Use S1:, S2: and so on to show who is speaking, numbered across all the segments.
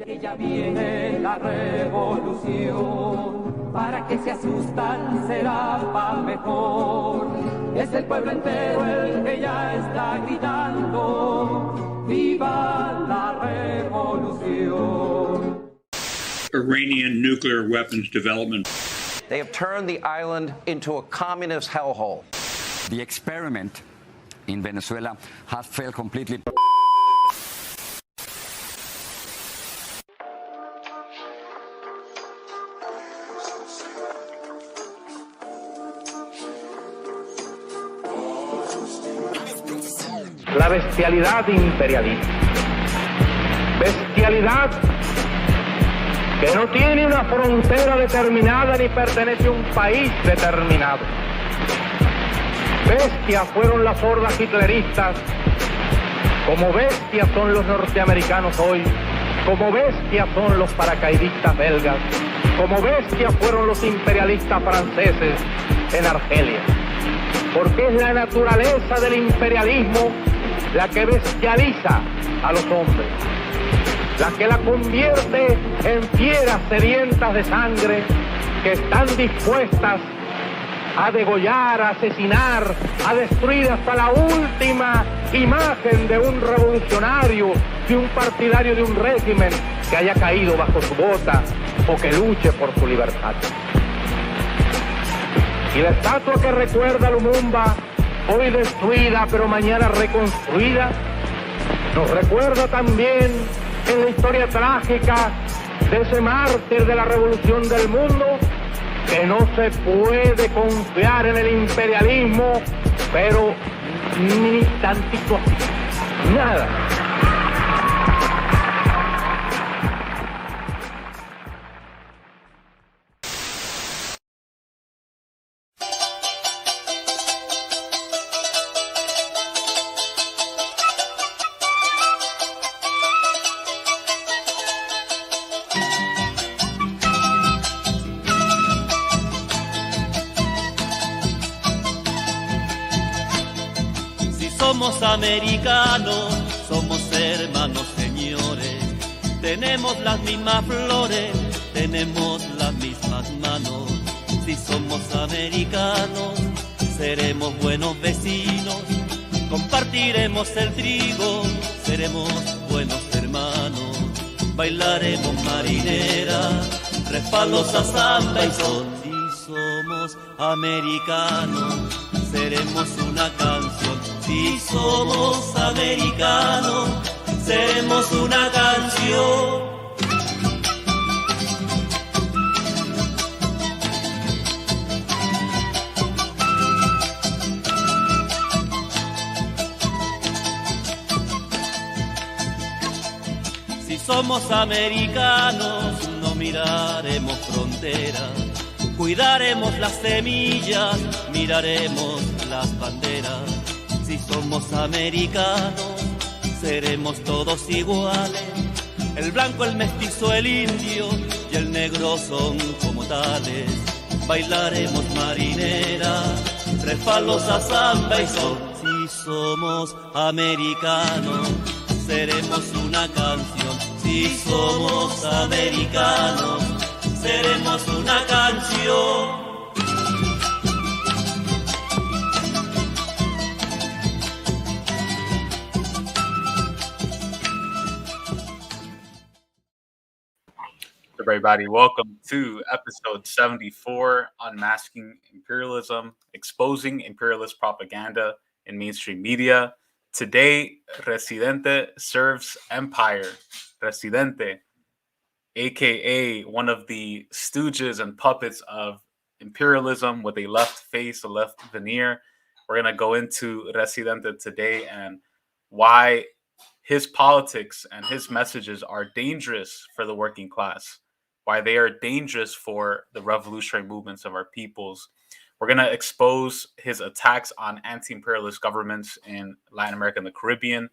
S1: Que ya viene la revolución, para que se asustan será pa' mejor. Es el pueblo entero el que ya está gritando, ¡viva la revolución!
S2: Iranian nuclear weapons development.
S3: They have turned the island into a communist hellhole.
S4: The experiment in Venezuela has failed completely.
S5: La bestialidad imperialista. Bestialidad que no tiene una frontera determinada ni pertenece a un país determinado. Bestias fueron las hordas hitleristas, como bestias son los norteamericanos hoy, como bestias son los paracaidistas belgas, como bestias fueron los imperialistas franceses en Argelia. Porque es la naturaleza del imperialismo la que bestializa a los hombres, la que la convierte en fieras sedientas de sangre que están dispuestas a degollar, a asesinar, a destruir hasta la última imagen de un revolucionario, de un partidario de un régimen que haya caído bajo su bota o que luche por su libertad. Y la estatua que recuerda a Lumumba, hoy destruida pero mañana reconstruida, nos recuerda también en la historia trágica de ese mártir de la revolución del mundo, que no se puede confiar en el imperialismo, pero ni tantito así, nada.
S6: Somos americanos, somos hermanos señores, tenemos las mismas flores, tenemos las mismas manos. Si somos americanos, seremos buenos vecinos, compartiremos el trigo, seremos buenos hermanos, bailaremos marinera, respaldos a samba y son. Si somos americanos, seremos una canción. Si somos americanos, seremos una canción. Si somos americanos, no miraremos fronteras, cuidaremos las semillas, miraremos las banderas. Si somos americanos, seremos todos iguales. El blanco, el mestizo, el indio y el negro son como tales. Bailaremos marinera, tres palos a samba y son. Si somos americanos, seremos una canción. Si somos americanos, seremos una canción.
S7: Everybody, welcome to episode 74, Unmasking Imperialism, Exposing Imperialist Propaganda in Mainstream Media. Today, Residente serves empire. Residente, aka one of the stooges and puppets of imperialism with a left face, a left veneer. We're going to go into Residente today and why his politics and his messages are dangerous for the working class, why they are dangerous for the revolutionary movements of our peoples. We're going to expose his attacks on anti-imperialist governments in Latin America and the Caribbean,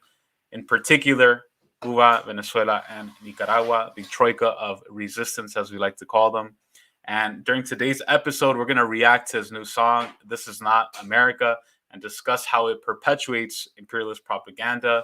S7: in particular, Cuba, Venezuela, and Nicaragua, the troika of resistance, as we like to call them. And during today's episode, we're going to react to his new song, This Is Not America, and discuss how it perpetuates imperialist propaganda.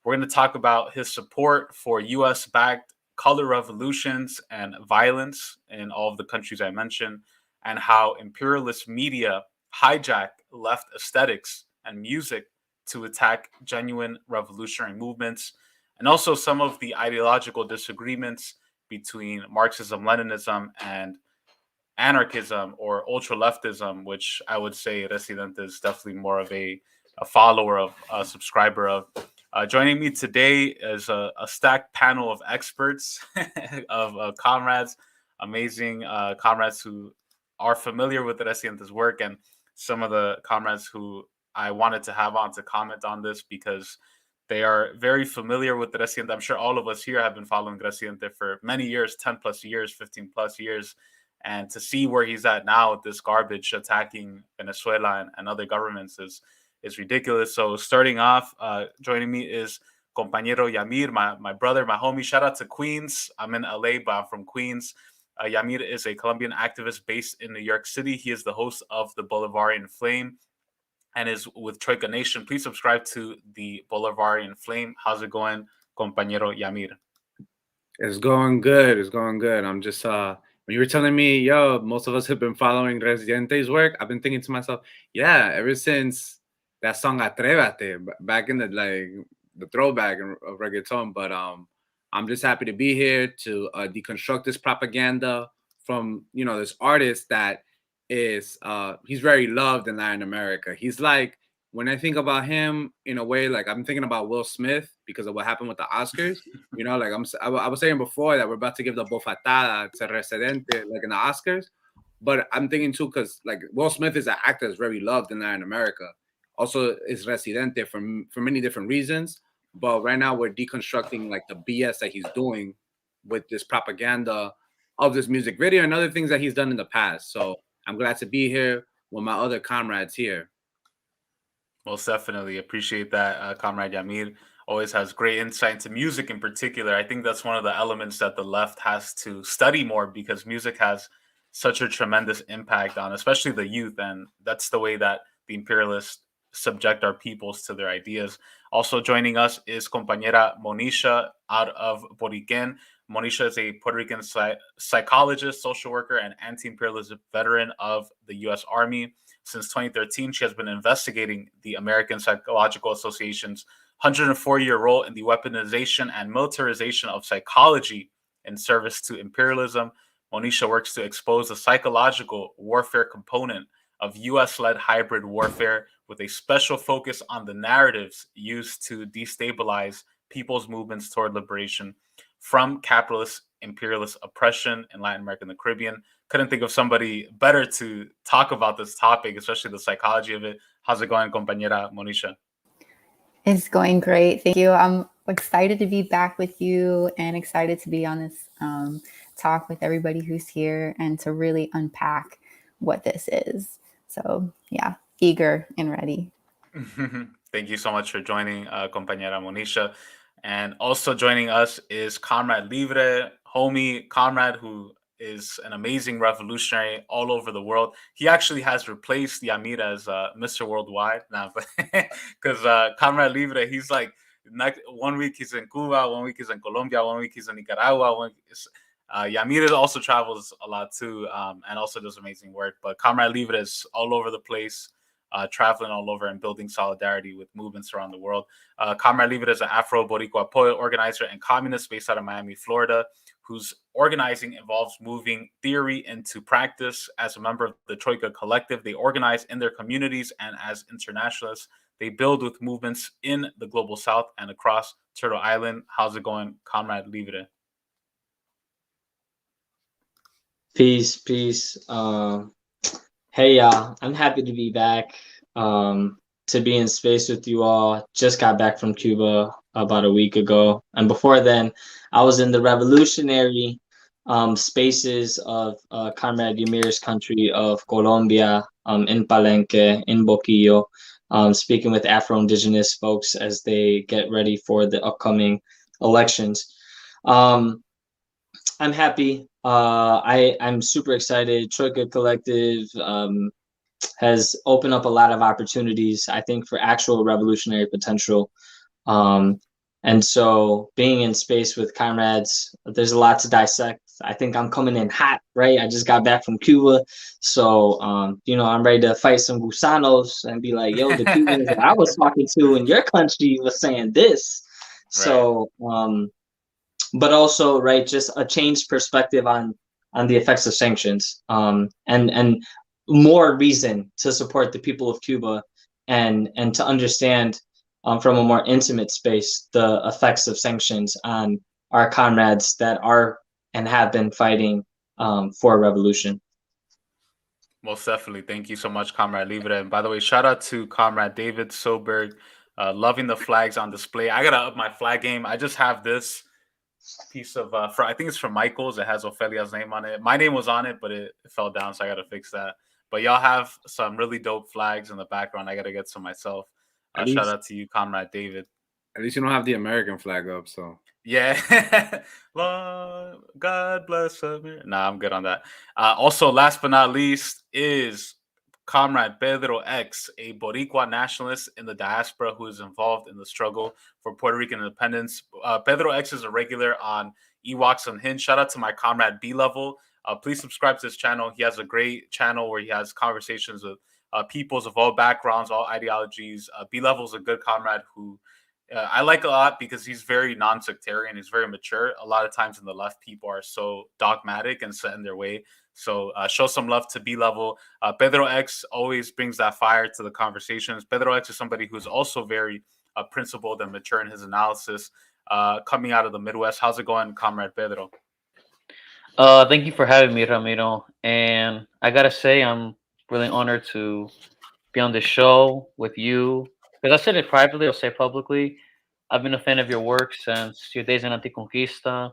S7: We're going to talk about his support for U.S.-backed color revolutions and violence in all of the countries I mentioned, and how imperialist media hijack left aesthetics and music to attack genuine revolutionary movements, and also some of the ideological disagreements between Marxism, Leninism, and anarchism or ultra leftism, which I would say Residente is definitely more of a follower of, a subscriber of. Joining me today is a stacked panel of experts, of comrades, amazing comrades who are familiar with Residente's work, and some of the comrades who I wanted to have on to comment on this because they are very familiar with Residente. I'm sure all of us here have been following Residente for many years, 10 plus years, 15 plus years. And to see where he's at now with this garbage attacking Venezuela and other governments is ridiculous. So starting off, joining me is compañero Yhamir, my brother, my homie. Shout out to Queens. I'm in LA, but I'm from Queens. Yhamir is a Colombian activist based in New York City. He is the host of the Bolivarian Flame and is with Troika Nation. Please subscribe to the Bolivarian Flame. How's it going, compañero Yhamir?
S8: It's going good. It's going good. I'm just when you were telling me, yo, most of us have been following Residente's work, I've been thinking to myself, yeah, ever since that song Atrévate, back in the throwback of reggaeton. But I'm just happy to be here to deconstruct this propaganda from, this artist that is he's very loved in Latin America. He's like, when I think about him in a way, like I'm thinking about Will Smith because of what happened with the Oscars. I was saying before that we're about to give the bofetada to Residente, like in the Oscars. But I'm thinking too, because like Will Smith is an actor that's very loved in Latin America. Also is Residente for many different reasons. But right now we're deconstructing like the BS that he's doing with this propaganda of this music video and other things that he's done in the past. So I'm glad to be here with my other comrades here.
S7: Most definitely appreciate that, Comrade Yhamir. Always has great insight into music in particular. I think that's one of the elements that the left has to study more because music has such a tremendous impact on especially the youth. And that's the way that the imperialists subject our peoples to their ideas. Also joining us is compañera Monisha out of Puerto Rican. Monisha is a Puerto Rican psychologist, social worker, and anti-imperialist veteran of the U.S. Army. Since 2013, she has been investigating the American Psychological Association's 104-year role in the weaponization and militarization of psychology in service to imperialism. Monisha works to expose the psychological warfare component of U.S.-led hybrid warfare with a special focus on the narratives used to destabilize people's movements toward liberation from capitalist-imperialist oppression in Latin America and the Caribbean. Couldn't think of somebody better to talk about this topic, especially the psychology of it. How's it going, compañera Monisha?
S9: It's going great. Thank you. I'm excited to be back with you and excited to be on this talk with everybody who's here and to really unpack what this is. So yeah, eager and ready.
S7: Thank you so much for joining, compañera Monisha. And also joining us is Comrade Libre, homie Comrade, who is an amazing revolutionary all over the world. He actually has replaced Yhamir as Mr. Worldwide now, because Comrade Libre, he's like, 1 week he's in Cuba, 1 week he's in Colombia, 1 week he's in Nicaragua. Yhamir also travels a lot too, and also does amazing work. But Comrade Libre is all over the place, traveling all over and building solidarity with movements around the world. Comrade Libre is an Afro-Boricua poet, organizer, and communist based out of Miami, Florida, whose organizing involves moving theory into practice. As a member of the Troika Collective, they organize in their communities, and as internationalists, they build with movements in the Global South and across Turtle Island. How's it going, Comrade Libre?
S10: Peace. Hey, y'all. I'm happy to be back, to be in space with you all. Just got back from Cuba about a week ago. And before then, I was in the revolutionary spaces of Comrade Yhamir's country of Colombia, in Palenque, in Boquillo, speaking with Afro-Indigenous folks as they get ready for the upcoming elections. I'm happy. I'm super excited. Troika Collective has opened up a lot of opportunities, I think, for actual revolutionary potential. And so being in space with comrades, there's a lot to dissect. I think I'm coming in hot, right? I just got back from Cuba. So, I'm ready to fight some gusanos and be like, yo, the Cubans that I was talking to in your country was saying this. So, but also, right, just a changed perspective on the effects of sanctions, and more reason to support the people of Cuba and to understand from a more intimate space the effects of sanctions on our comrades that are and have been fighting for a revolution.
S7: Most definitely. Thank you so much, Comrade Libre. And by the way, shout out to Comrade David Soberg, loving the flags on display. I gotta up my flag game. I just have this piece of I think it's from Michael's. It has Ophelia's name on it. My name was on it, but it fell down, so I gotta fix that. But y'all have some really dope flags in the background. I gotta get some myself. Shout out to you, Comrade David.
S8: At least you don't have the American flag up, so
S7: yeah. Lord, God bless Yhamir. Nah, I'm good on that. Also, last but not least, is Comrade Pedro X, a Boricua nationalist in the diaspora who is involved in the struggle for Puerto Rican independence. Pedro X is a regular on Ewoks Unhinged. Shout out to my comrade B Level. Please subscribe to his channel. He has a great channel where he has conversations with peoples of all backgrounds, all ideologies. B Level is a good comrade who I like a lot because he's very non-sectarian. He's very mature. A lot of times in the left, people are so dogmatic and set in their way. So show some love to B-Level. Pedro X always brings that fire to the conversations. Pedro X is somebody who's also very principled and mature in his analysis. Coming out of the Midwest. How's it going, Comrade Pedro?
S11: Thank you for having me, Ramiro. And I gotta say, I'm really honored to be on this show with you. Because I said it privately, I'll say publicly. I've been a fan of your work since your days in Anticonquista.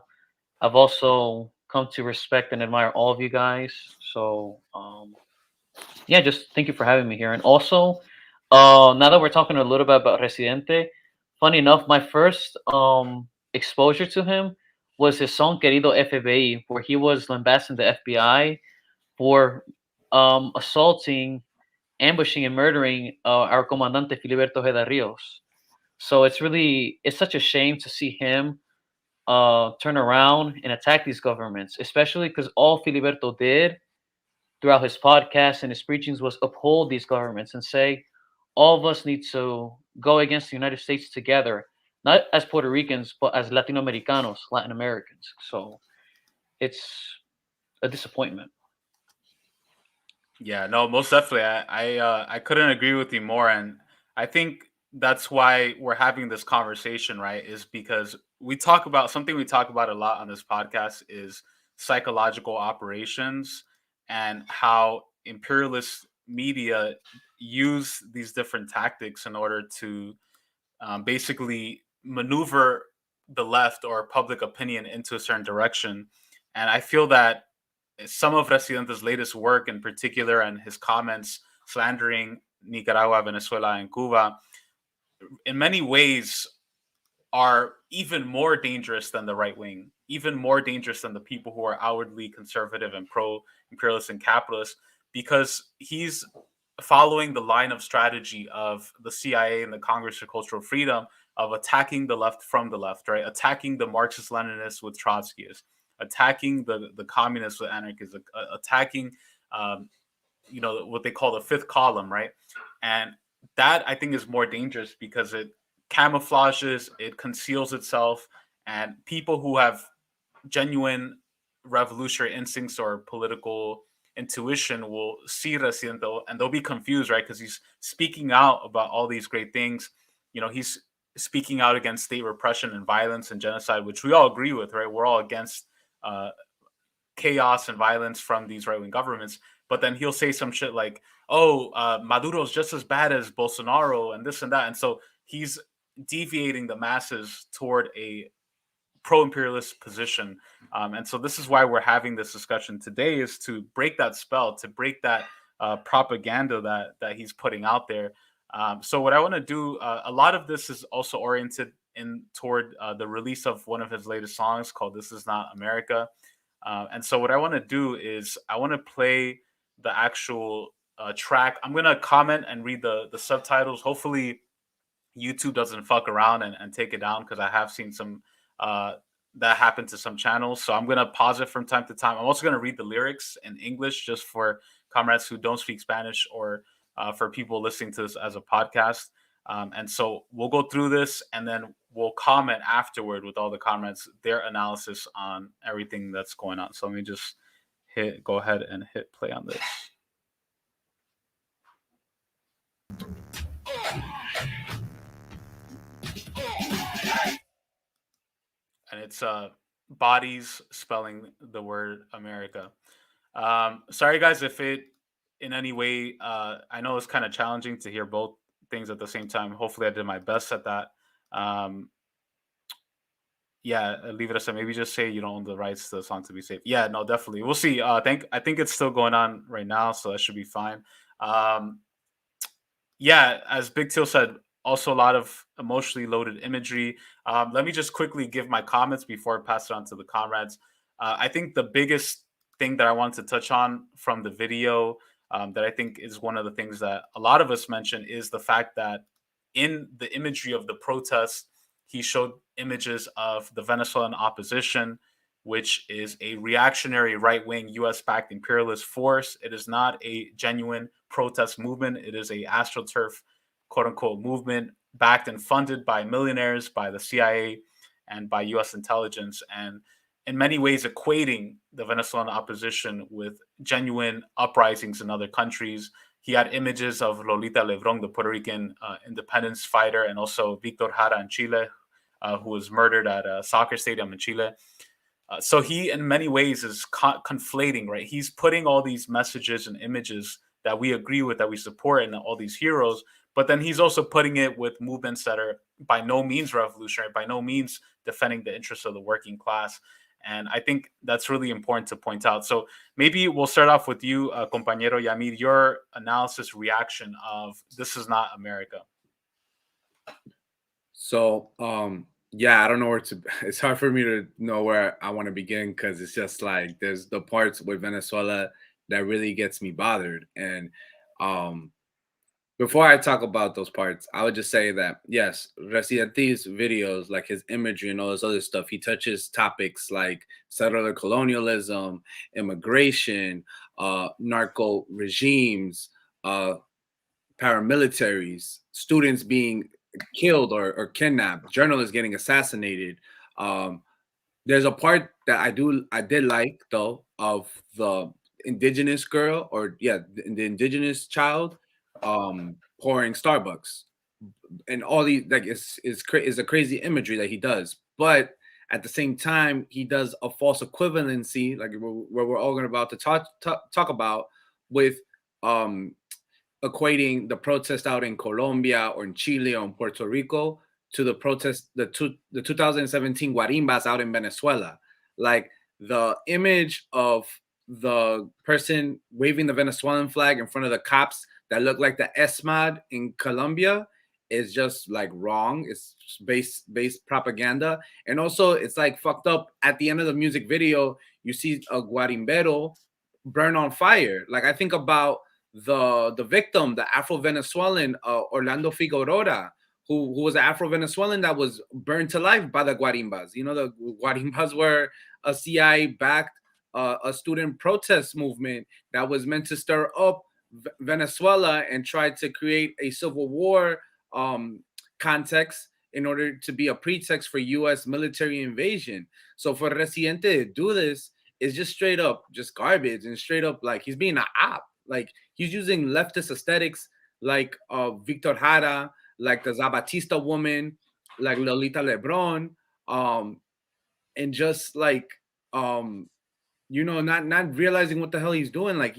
S11: I've also come to respect and admire all of you guys. So, yeah, just thank you for having me here. And also, now that we're talking a little bit about Residente, funny enough, my first exposure to him was his song Querido FBI, where he was lambasting the FBI for assaulting, ambushing, and murdering our Comandante Filiberto Ojeda Ríos. So it's such a shame to see him turn around and attack these governments, especially because all Filiberto did throughout his podcast and his preachings was uphold these governments and say all of us need to go against the United States together, not as Puerto Ricans, but as Latinoamericanos, Latin Americans. So it's a disappointment.
S7: Yeah, no, most definitely. I couldn't agree with you more, and I think that's why we're having this conversation, right? Is because we talk about a lot on this podcast is psychological operations and how imperialist media use these different tactics in order to basically maneuver the left or public opinion into a certain direction. And I feel that some of Residente's latest work in particular and his comments slandering Nicaragua, Venezuela, and Cuba in many ways are even more dangerous than the right wing, even more dangerous than the people who are outwardly conservative and pro-imperialist and capitalist, because he's following the line of strategy of the CIA and the Congress for Cultural Freedom of attacking the left from the left, right? Attacking the Marxist-Leninists with Trotskyists, attacking the communists with anarchists, attacking, what they call the fifth column, right? And that I think is more dangerous because it camouflages, it conceals itself, and people who have genuine revolutionary instincts or political intuition will see Residente and they'll be confused, right? Because he's speaking out about all these great things. He's speaking out against state repression and violence and genocide, which we all agree with, right? We're all against chaos and violence from these right-wing governments. But then he'll say some shit like, Maduro's just as bad as Bolsonaro and this and that. And so he's deviating the masses toward a pro-imperialist position. And so this is why we're having this discussion today, is to break that spell, to break that propaganda that he's putting out there. So what I want to do, a lot of this is also oriented toward the release of one of his latest songs called This Is Not America. And so what I want to do is I want to play the actual track. I'm going to comment and read the subtitles. Hopefully YouTube doesn't fuck around and take it down, because I have seen some that happen to some channels. So I'm gonna pause it from time to time. I'm also gonna read the lyrics in English just for comrades who don't speak Spanish, or for people listening to this as a podcast. And so we'll go through this, and then we'll comment afterward with all the comrades, their analysis on everything that's going on. So let me just go ahead and hit play on this. And it's bodies spelling the word America. Sorry guys if it in any way, I know it's kind of challenging to hear both things at the same time. Hopefully I did my best at that. Yeah, Libre, so maybe just say you don't own the rights to the song to be safe. Yeah, no, definitely. We'll see. I think it's still going on right now, so that should be fine. Yeah, as Big Till said, also a lot of emotionally loaded imagery. Let me just quickly give my comments before I pass it on to the comrades. I think the biggest thing that I wanted to touch on from the video, that I think is one of the things that a lot of us mentioned, is the fact that in the imagery of the protests, he showed images of the Venezuelan opposition, which is a reactionary right-wing US-backed imperialist force. It is not a genuine protest movement. It is a AstroTurf, quote-unquote, movement backed and funded by millionaires, by the CIA, and by US intelligence, and in many ways equating the Venezuelan opposition with genuine uprisings in other countries. He had images of Lolita Lebrón, the Puerto Rican independence fighter, and also Víctor Jara in Chile, who was murdered at a soccer stadium in Chile. So he, in many ways, is conflating, right? He's putting all these messages and images that we agree with, that we support, and all these heroes, but then he's also putting it with movements that are by no means revolutionary, by no means defending the interests of the working class. And I think that's really important to point out. So maybe we'll start off with you, compañero Yhamir, your analysis, reaction of "This is not America."
S8: So, yeah, I don't know where to. It's hard for me to know where I want to begin, because it's just like there's the parts with Venezuela that really gets me bothered. And before I talk about those parts, I would just say that yes, Residente's videos, like his imagery and all this other stuff, he touches topics like settler colonialism, immigration, narco regimes, paramilitaries, students being killed or kidnapped, journalists getting assassinated. There's a part that I did like, though, of the indigenous girl, or yeah, the indigenous child pouring Starbucks, and all these, like, is a crazy imagery that he does. But at the same time, he does a false equivalency, like where we're all about to talk about, with equating the protest out in Colombia or in Chile or in Puerto Rico to the protest, the 2017 guarimbas out in Venezuela. Like, the image of the person waving the Venezuelan flag in front of the cops that look like the ESMAD in Colombia is just like wrong. It's base propaganda. And also it's like fucked up. At the end of the music video, you see a guarimbero burn on fire. Like, I think about the victim, the Afro-Venezuelan Orlando Figueroa, who was an Afro-Venezuelan that was burned to life by the guarimbas. You know, the guarimbas were a CIA-backed a student protest movement that was meant to stir up Venezuela and try to create a civil war context in order to be a pretext for U.S. military invasion. So for Residente to do this is just straight up just garbage, and straight up like he's being an op. Like, he's using leftist aesthetics like Víctor Jara, like the Zabatista woman, like Lolita Lebrón, and just like you know, not realizing what the hell he's doing. Like,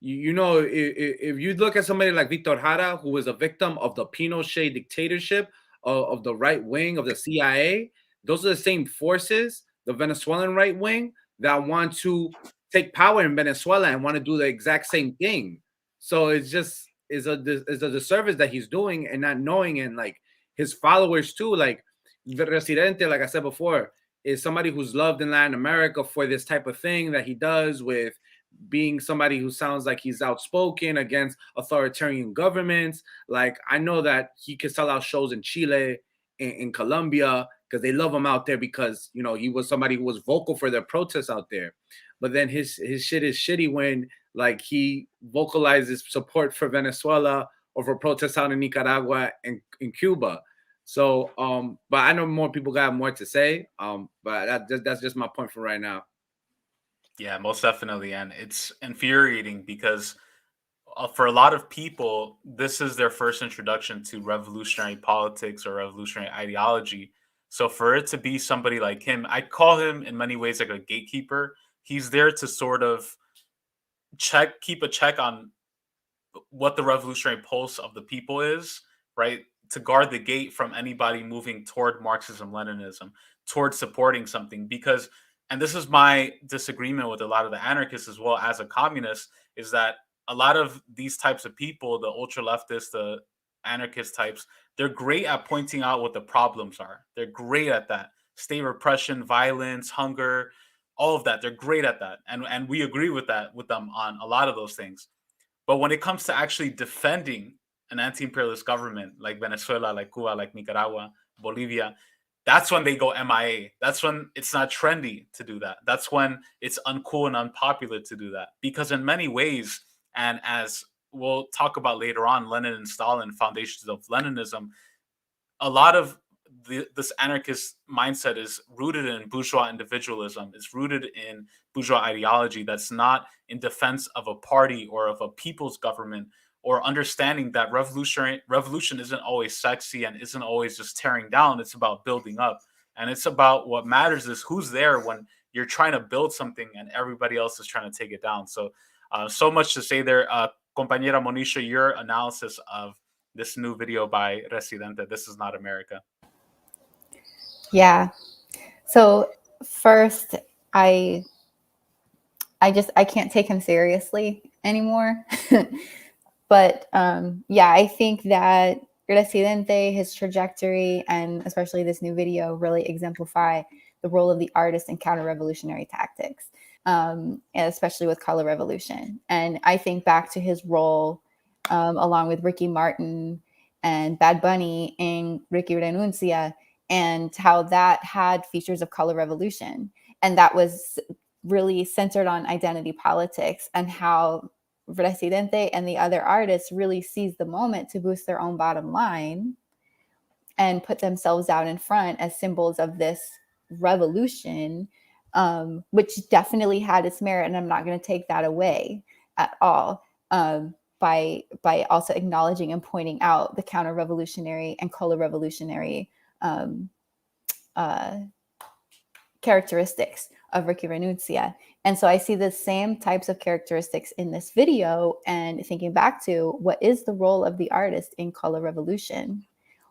S8: you know, if you look at somebody like Víctor Jara, who was a victim of the Pinochet dictatorship of the right wing of the CIA, those are the same forces, the Venezuelan right wing, that want to take power in Venezuela and want to do the exact same thing. So it's just is a disservice that he's doing and not knowing. And like his followers too, like the Residente, like I said before, is somebody who's loved in Latin America for this type of thing that he does with being somebody who sounds like he's outspoken against authoritarian governments. Like, I know that he could sell out shows in Chile, in Colombia, because they love him out there because, you know, he was somebody who was vocal for their protests out there. But then his shit is shitty when, like, he vocalizes support for Venezuela or for protests out in Nicaragua and in Cuba. So, but I know more people got more to say. But that's just my point for right now.
S7: Yeah, most definitely. And it's infuriating because for a lot of people, this is their first introduction to revolutionary politics or revolutionary ideology. So for it to be somebody like him, I call him in many ways like a gatekeeper. He's there to sort of keep a check on what the revolutionary pulse of the people is, right? To guard the gate from anybody moving toward Marxism, Leninism, toward supporting something. Because, and this is my disagreement with a lot of the anarchists as well as a communist, is that a lot of these types of people, the ultra leftists, the anarchist types, they're great at pointing out what the problems are. They're great at that. State repression, violence, hunger, all of that. They're great at that. And we agree with that with them on a lot of those things. But when it comes to actually defending an anti-imperialist government like Venezuela, like Cuba, like Nicaragua, Bolivia, that's when they go MIA. That's when it's not trendy to do that. That's when it's uncool and unpopular to do that. Because in many ways, and as we'll talk about later on, Lenin and Stalin, foundations of Leninism, a lot of this anarchist mindset is rooted in bourgeois individualism. It's rooted in bourgeois ideology that's not in defense of a party or of a people's government, or understanding that revolution isn't always sexy and isn't always just tearing down. It's about building up. And it's about what matters is who's there when you're trying to build something and everybody else is trying to take it down. So, so much to say there. Compañera Monisha, your analysis of this new video by Residente, This Is Not America.
S9: Yeah. So first, I can't take him seriously anymore. But yeah, I think that Residente, his trajectory, and especially this new video really exemplify the role of the artist in counter-revolutionary tactics, and especially with color revolution. And I think back to his role along with Ricky Martin and Bad Bunny in Ricky Renuncia, and how that had features of color revolution. And that was really centered on identity politics, and how Residente and the other artists really seized the moment to boost their own bottom line and put themselves out in front as symbols of this revolution, which definitely had its merit. And I'm not going to take that away at all, by also acknowledging and pointing out the counter-revolutionary and color revolutionary characteristics of Ricky Renuncia. And so I see the same types of characteristics in this video, and thinking back to what is the role of the artist in color revolution?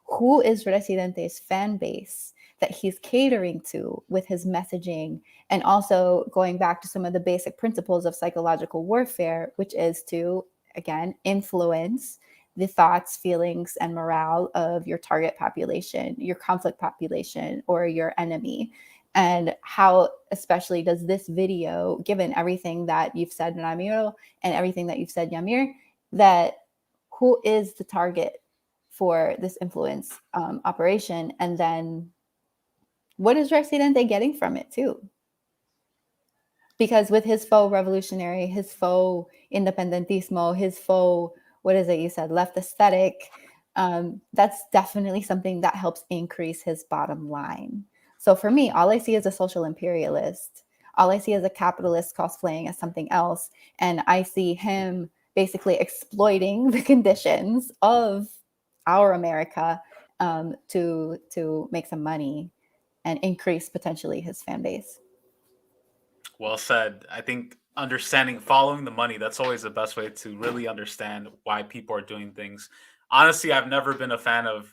S9: Who is Residente's fan base that he's catering to with his messaging? And also going back to some of the basic principles of psychological warfare, which is to, again, influence the thoughts, feelings, and morale of your target population, your conflict population, or your enemy. And how especially does this video, given everything that you've said, Ramiro, and everything that you've said, Yhamir, that who is the target for this influence operation? And then what is Residente getting from it too? Because with his faux revolutionary, his faux independentismo, his faux, what is it you said, left aesthetic, that's definitely something that helps increase his bottom line. So for me, all I see is a social imperialist. All I see is a capitalist cosplaying as something else. And I see him basically exploiting the conditions of our America to make some money and increase potentially his fan base.
S7: Well said. I think following the money, that's always the best way to really understand why people are doing things. Honestly, I've never been a fan of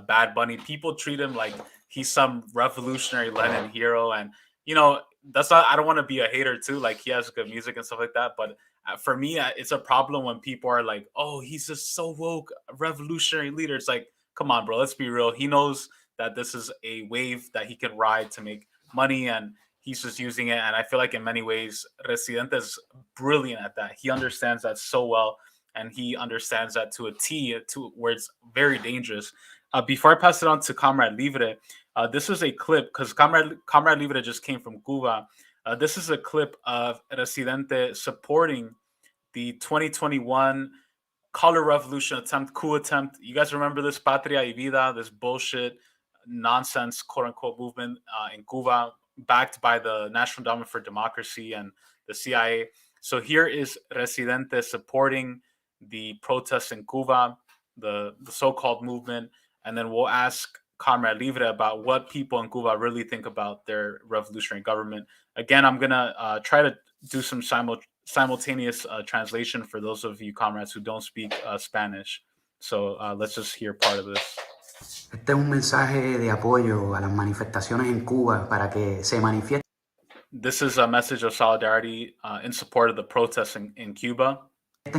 S7: Bad Bunny. People treat him like he's some revolutionary Lenin hero. And, you know, I don't want to be a hater too. Like, he has good music and stuff like that. But for me, it's a problem when people are like, oh, he's just so woke, a revolutionary leader. It's like, come on, bro, let's be real. He knows that this is a wave that he can ride to make money. And he's just using it. And I feel like in many ways, Residente is brilliant at that. He understands that so well, and he understands that to a T, to where it's very dangerous. Before I pass it on to Comrade Libre, this is a clip because Comrade Libre just came from Cuba. This is a clip of Residente supporting the 2021 color revolution coup attempt. You guys remember this Patria y Vida, this bullshit nonsense quote unquote movement in Cuba, backed by the National Endowment for Democracy and the CIA. So here is Residente supporting the protests in Cuba, the so-called movement, and then we'll ask Comrade Libre about what people in Cuba really think about their revolutionary government. Again, I'm gonna try to do some simultaneous translation for those of you comrades who don't speak Spanish. So let's just hear part of this.
S12: Este es un mensaje de apoyo a las manifestaciones en Cuba para que se manifiesten.
S7: This is a message of solidarity in support of the protests in Cuba.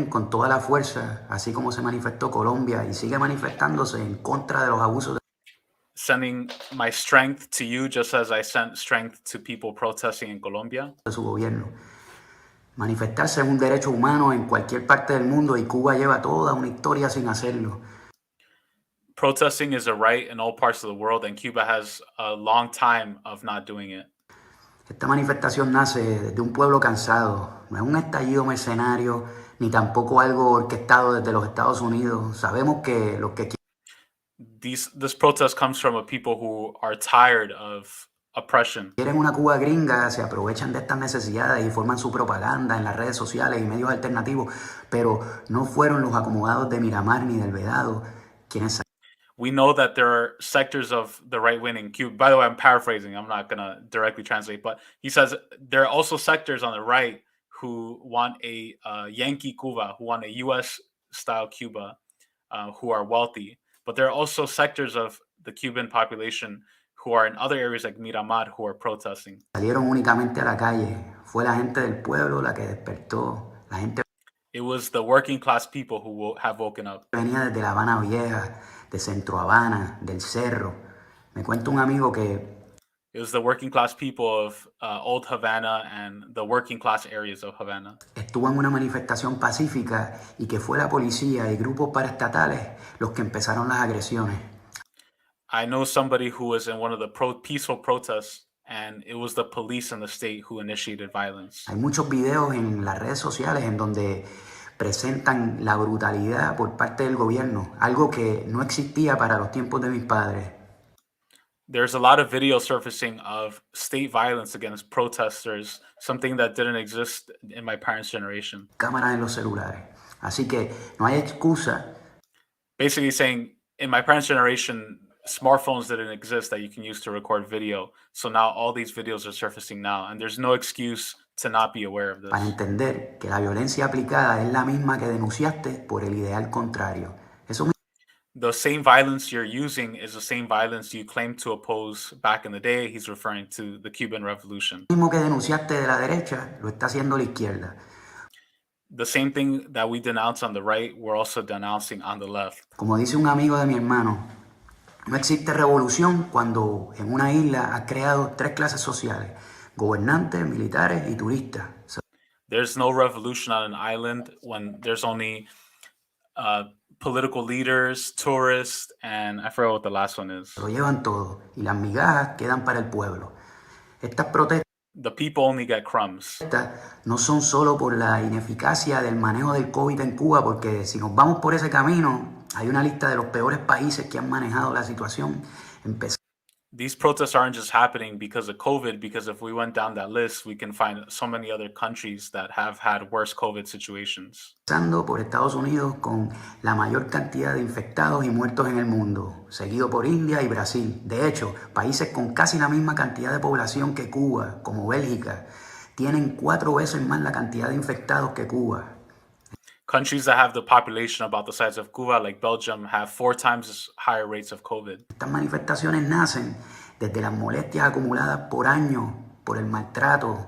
S12: Con toda la fuerza, así como se manifestó Colombia y sigue manifestándose en contra de los abusos.
S7: Sending my strength to you, just as I sent strength to people protesting in Colombia.
S12: De su gobierno. Manifestarse es un derecho humano en cualquier parte del mundo y Cuba lleva toda una historia sin hacerlo.
S7: Protesting is a right in all parts of the world, and Cuba has a long time of not doing it.
S12: Esta manifestación nace de un pueblo cansado. No es un estallido mercenario, ni tampoco algo orquestado desde los Estados Unidos. Sabemos que los que
S7: this protest comes from a people who are tired of oppression.
S12: Quieren una Cuba gringa, se aprovechan de estas necesidades y forman su propaganda en las redes sociales y medios alternativos, pero no fueron los acomodados de Miramar ni del Vedado quienes.
S7: We know that there are sectors of the right wing in Cuba. By the way, I'm paraphrasing. I'm not going to directly translate, but he says there are also sectors on the right who want a Yankee Cuba, who want a U.S.-style Cuba, who are wealthy. But there are also sectors of the Cuban population who are in other areas like Miramar who are protesting.
S12: Salieron únicamente a la calle. Fue la gente del pueblo la que despertó. La gente.
S7: It was the working class people who have woken up.
S12: Venía desde La Habana Vieja, de Centro Habana, del Cerro. Me cuenta un amigo que.
S7: It was the working class people of Old Havana and the working class areas of Havana.
S12: Estuvo en una manifestación pacífica y que fue la policía y grupos paraestatales los que empezaron las agresiones.
S7: I know somebody who was in one of the peaceful protests, and it was the police and the state who initiated violence.
S12: Hay muchos videos en las redes sociales en donde presentan la brutalidad por parte del gobierno, algo que no existía para los tiempos de mis padres.
S7: There's a lot of video surfacing of state violence against protesters, something that didn't exist in my parents' generation.
S12: Cámaras en los celulares. Así que no hay excusa.
S7: Basically saying, in my parents' generation, smartphones didn't exist that you can use to record video. So now all these videos are surfacing now, and there's no excuse to not be aware of this.
S12: Para entender que la violencia aplicada es la misma que denunciaste por el ideal contrario. Eso
S7: the same violence you're using is the same violence you claimed to oppose back in the day. He's referring to the Cuban Revolution.
S12: Lo mismo que denunciaste de la derecha, lo está haciendo la izquierda.
S7: The same thing that we denounce on the right, we're also denouncing on the left.
S12: Como dice un amigo de mi hermano, no existe revolución cuando en una isla has creado tres clases sociales: gobernantes, militares y turistas.
S7: There's no revolution on an island when there's only political leaders, tourists, and I forgot what the last one is.
S12: Lo llevan todo y las migajas quedan para el pueblo. Estas protestas.
S7: The people only get crumbs.
S12: No son solo por la ineficacia del manejo del COVID en Cuba, porque si nos vamos por ese camino, hay una lista de los peores países que han manejado la situación.
S7: These protests aren't just happening because of COVID, because if we went down that list, we can find so many other countries that have had worse COVID situations.
S12: Empezando por Estados Unidos con la mayor cantidad de infectados y muertos en el mundo, seguido por India y Brasil. De hecho, países con casi la misma cantidad de población que Cuba, como Bélgica, tienen 4 veces más la cantidad de infectados que Cuba.
S7: Countries that have the population about the size of Cuba, like Belgium, have 4 times higher rates of COVID.
S12: Estas manifestaciones nacen desde las molestias acumuladas por años por el maltrato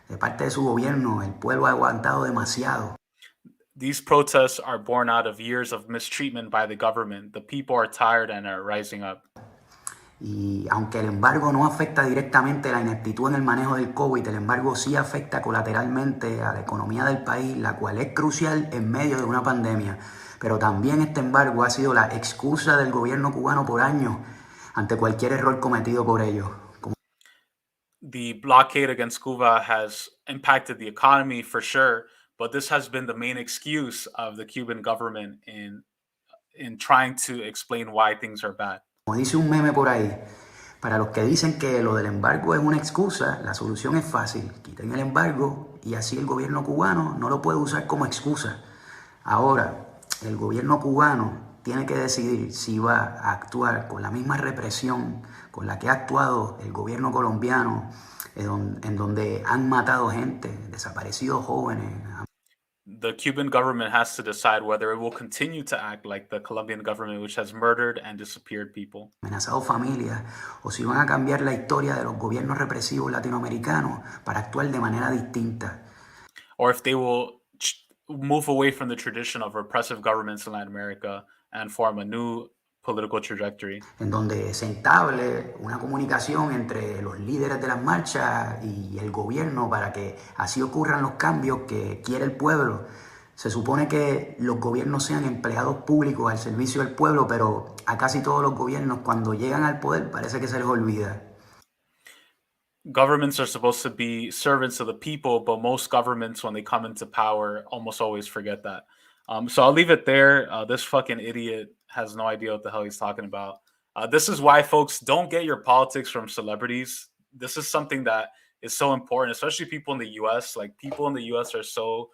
S12: de parte de su gobierno. El pueblo ha aguantado demasiado.
S7: These protests are born out of years of mistreatment by the government. The people are tired and are rising up.
S12: Y aunque el embargo no afecta directamente la ineptitud en el manejo del COVID, el embargo sí afecta colateralmente a la economía del país, la cual es crucial en medio de una pandemia. Pero también este embargo ha sido la excusa del gobierno cubano por años ante cualquier error cometido por ellos.
S7: The blockade against Cuba has impacted the economy for sure, but this has been the main excuse of the Cuban government in trying to explain why things are bad.
S12: Como dice un meme por ahí, para los que dicen que lo del embargo es una excusa, la solución es fácil. Quiten el embargo y así el gobierno cubano no lo puede usar como excusa. Ahora, el gobierno cubano tiene que decidir si va a actuar con la misma represión con la que ha actuado el gobierno colombiano, en donde han matado gente, desaparecido jóvenes.
S7: The Cuban government has to decide whether it will continue to act like the Colombian government, which has murdered and disappeared people.
S12: Amenazado familias, o si van a cambiar la historia de los gobiernos represivos latinoamericanos para actuar de manera distinta.
S7: Or if they will move away from the tradition of repressive governments in Latin America and form a new political trajectory.
S12: En donde se entable una comunicación entre los líderes de las marchas y el gobierno para que así ocurran los cambios que quiere el pueblo. Se supone que los gobiernos sean empleados públicos al servicio del pueblo, pero a casi todos los gobiernos cuando llegan al poder parece que se les olvida.
S7: Governments are supposed to be servants of the people, but most governments, when they come into power, almost always forget that. So I'll leave it there. This fucking idiot has no idea what the hell he's talking about. This is why, folks, don't get your politics from celebrities. This is something that is so important, especially people in the US. Like, people in the US are so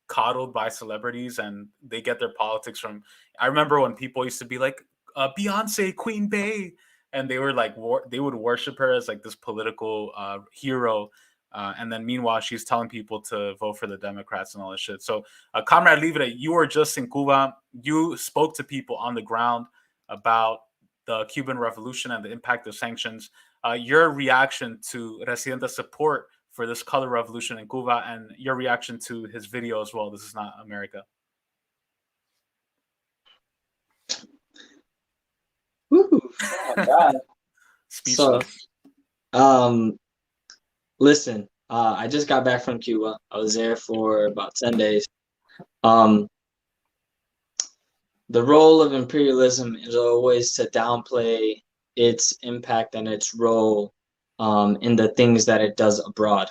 S7: coddled by celebrities and they get their politics from. I remember when people used to be like, Beyonce, Queen Bey, and they were like, they would worship her as like this political hero. And then meanwhile, she's telling people to vote for the Democrats and all this shit. So, Comrade Libre, you were just in Cuba. You spoke to people on the ground about the Cuban Revolution and the impact of sanctions. Your reaction to Residente's support for this color revolution in Cuba, and your reaction to his video as well. This is not America.
S10: Woo! Oh my God.
S7: Speechless.
S10: So, listen, I just got back from Cuba. I was there for about 10 days. The role of imperialism is always to downplay its impact and its role in the things that it does abroad.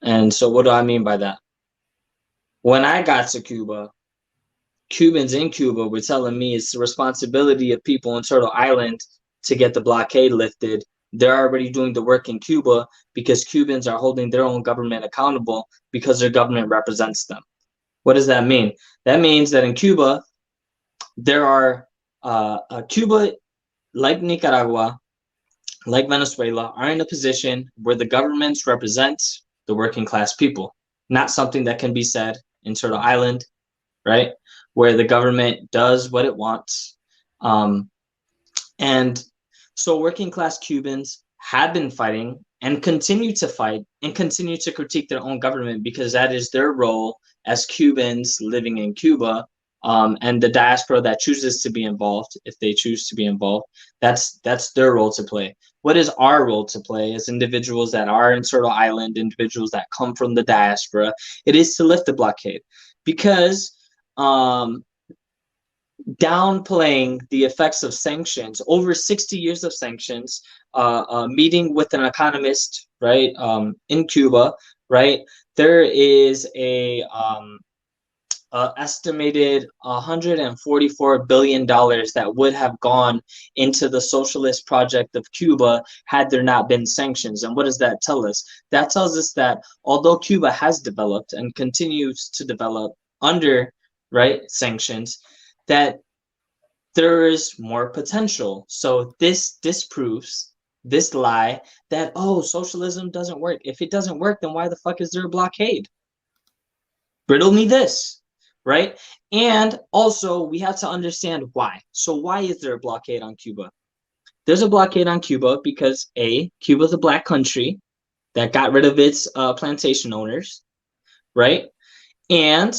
S10: And so what do I mean by that? When I got to Cuba, Cubans in Cuba were telling me it's the responsibility of people on Turtle Island to get the blockade lifted. They're already doing the work in Cuba because Cubans are holding their own government accountable because their government represents them. What does that mean? That means that in Cuba, there are Cuba, like Nicaragua, like Venezuela, are in a position where the governments represent the working class people. Not something that can be said in Turtle Island, right? Where the government does what it wants. And so working class Cubans have been fighting and continue to fight and continue to critique their own government because that is their role as Cubans living in Cuba, and the diaspora that chooses to be involved, if they choose to be involved, that's their role to play. What is our role to play as individuals that are in Turtle Island, individuals that come from the diaspora? It is to lift the blockade, because downplaying the effects of sanctions, over 60 years of sanctions, meeting with an economist, right, in Cuba, right, there is a estimated $144 billion that would have gone into the socialist project of Cuba had there not been sanctions. And what does that tell us? That tells us that although Cuba has developed and continues to develop under, right, sanctions, that there is more potential. So this disproves this lie that, oh, socialism doesn't work. If it doesn't work, then why the fuck is there a blockade? Riddle me this, right? And also we have to understand why. So why is there a blockade on Cuba? There's a blockade on Cuba because A, Cuba's a black country that got rid of its plantation owners, right? And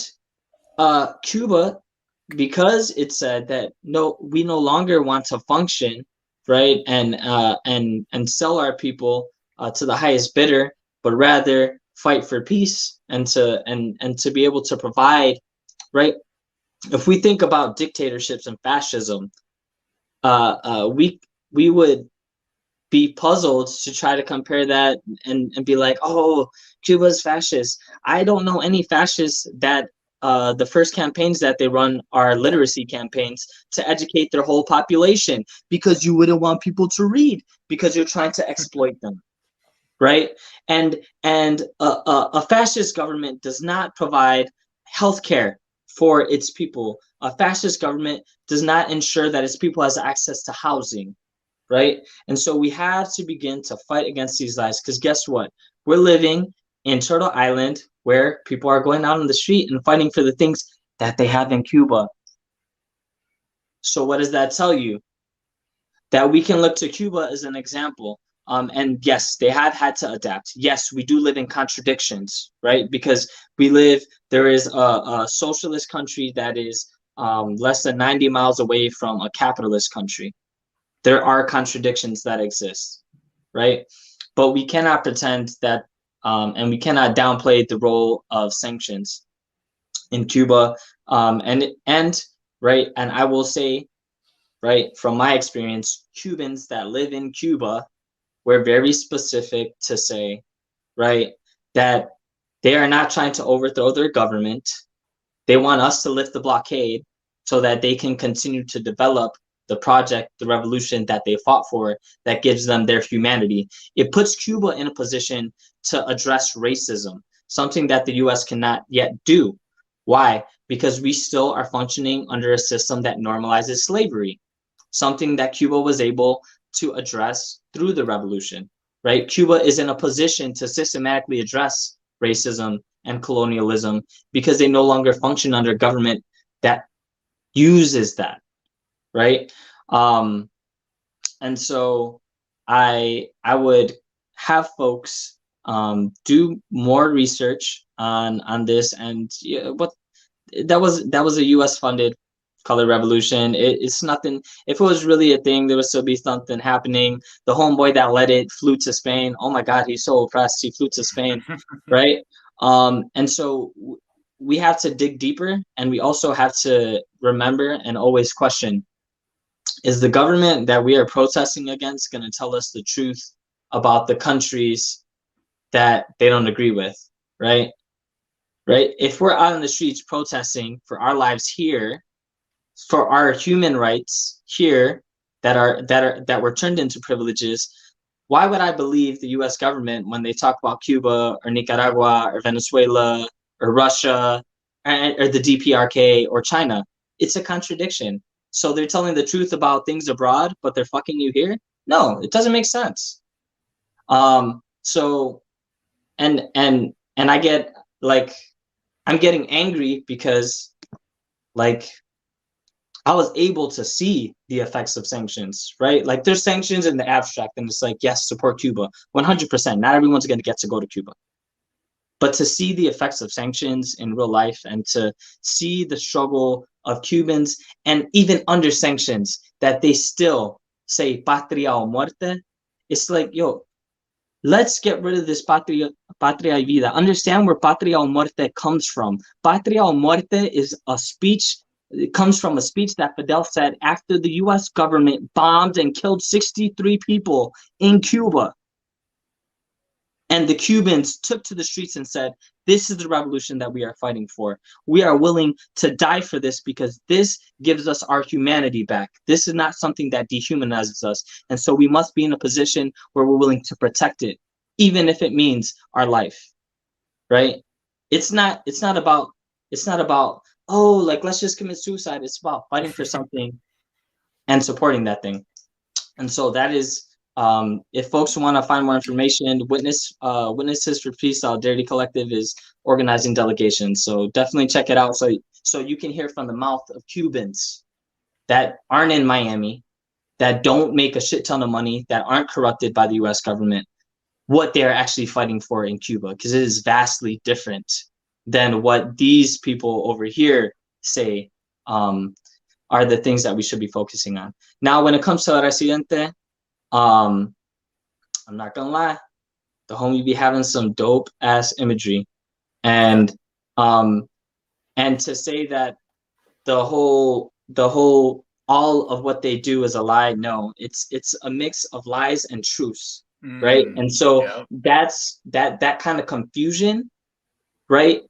S10: Cuba, because it said that no, we no longer want to function right, and sell our people to the highest bidder, but rather fight for peace and to be able to provide, right? If we think about dictatorships and fascism, we would be puzzled to try to compare that and be like, oh, Cuba's fascist. I don't know any fascists that the first campaigns that they run are literacy campaigns to educate their whole population, because you wouldn't want people to read because you're trying to exploit them, right? And a fascist government does not provide healthcare for its people. A fascist government does not ensure that its people has access to housing, right? And so we have to begin to fight against these lies, because guess what? We're living in Turtle Island, where people are going out on the street and fighting for the things that they have in Cuba. So what does that tell you? That we can look to Cuba as an example. And yes, they have had to adapt. Yes, we do live in contradictions, right? Because there is a socialist country that is less than 90 miles away from a capitalist country. There are contradictions that exist, right? But we cannot pretend that, and we cannot downplay the role of sanctions in Cuba. And right, and I will say, right, from my experience, Cubans that live in Cuba were very specific to say, right, that they are not trying to overthrow their government. They want us to lift the blockade so that they can continue to develop the project, the revolution that they fought for, that gives them their humanity. It puts Cuba in a position to address racism, something that the US cannot yet do. Why? Because we still are functioning under a system that normalizes slavery, something that Cuba was able to address through the revolution, right? Cuba is in a position to systematically address racism and colonialism because they no longer function under government that uses that, right? And so I would have folks do more research on this, and what that was a US funded color revolution. It's nothing. If it was really a thing, there would still be something happening. The homeboy that led it flew to Spain. Oh my God, he's so oppressed. He flew to Spain, right? And so we have to dig deeper, and we also have to remember and always question: is the government that we are protesting against going to tell us the truth about the countries that they don't agree with, right? Right? If we're out in the streets protesting for our lives here, for our human rights here that were turned into privileges, why would I believe the US government when they talk about Cuba or Nicaragua or Venezuela or Russia or the DPRK or China? It's a contradiction. So they're telling the truth about things abroad, but they're fucking you here? No, it doesn't make sense. So and I get, like, I'm getting angry because, like, I was able to see the effects of sanctions, right? Like, there's sanctions in the abstract, and it's like, yes, support Cuba, 100%. Not everyone's going to get to go to Cuba. But to see the effects of sanctions in real life, and to see the struggle of Cubans, and even under sanctions, that they still say patria o muerte, it's like, yo, let's get rid of this patria y vida. Understand where patria o muerte comes from. Patria o muerte is a speech. It comes from a speech that Fidel said after the US government bombed and killed 63 people in Cuba. And the Cubans took to the streets and said, this is the revolution that we are fighting for. We are willing to die for this because this gives us our humanity back. This is not something that dehumanizes us. And so we must be in a position where we're willing to protect it, even if it means our life, right? It's not about, oh, like, let's just commit suicide. It's about fighting for something and supporting that thing. And so that is, if folks want to find more information, Witnesses for Peace Solidarity Collective is organizing delegations. So definitely check it out. So you can hear from the mouth of Cubans that aren't in Miami, that don't make a shit ton of money, that aren't corrupted by the US government, what they're actually fighting for in Cuba, because it is vastly different than what these people over here say. are the things that we should be focusing on. Now, when it comes to Residente, I'm not gonna lie, the homie be having some dope ass imagery, and to say that the whole all of what they do is a lie, no, it's a mix of lies and truths, right? And so that's that kind of confusion, right?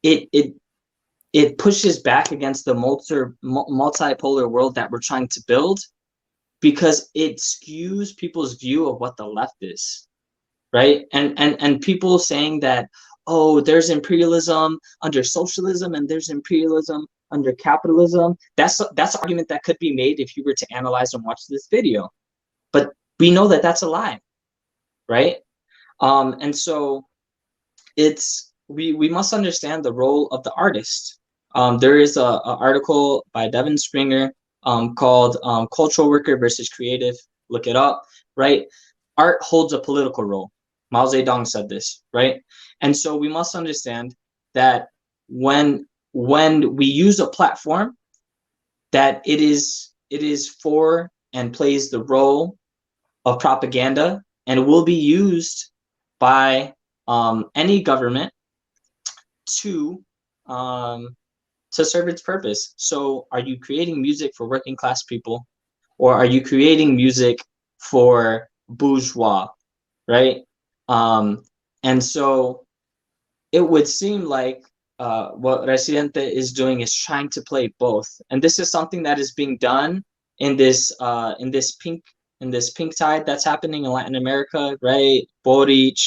S10: It pushes back against the multipolar world that we're trying to build, because it skews people's view of what the left is, right? And people saying that, oh, there's imperialism under socialism and there's imperialism under capitalism. That's an argument that could be made if you were to analyze and watch this video, but we know that that's a lie, right? And so it's we must understand the role of the artist. There is a article by Devin Springer called Cultural Worker versus Creative. Look it up, right? Art holds a political role. Mao Zedong said this, right? And so we must understand that when we use a platform, that it is for and plays the role of propaganda, and will be used by any government to serve its purpose. So are you creating music for working class people, or are you creating music for bourgeois, right? And so it would seem like what Residente is doing is trying to play both, and this is something that is being done in this pink tide that's happening in Latin America, right? Boric,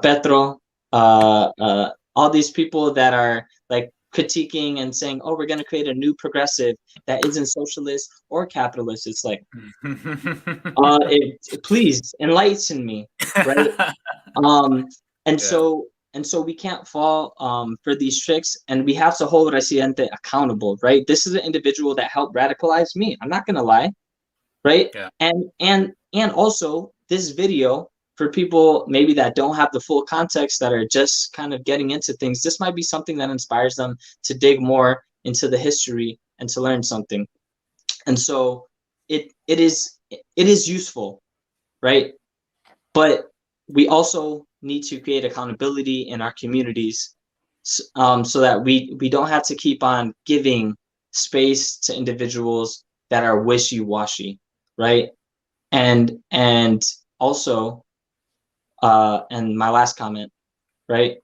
S10: Pedro, all these people that are like critiquing and saying, oh, we're going to create a new progressive that isn't socialist or capitalist. It's like, please enlighten me, right? And so we can't fall for these tricks, and we have to hold Residente accountable, right? This is an individual that helped radicalize me. I'm not gonna lie, right? Yeah. And also this video, for people maybe that don't have the full context, that are just kind of getting into things, this might be something that inspires them to dig more into the history and to learn something. And so it is useful, right? But we also need to create accountability in our communities, so that we don't have to keep on giving space to individuals that are wishy-washy, right? And also, and my last comment, right?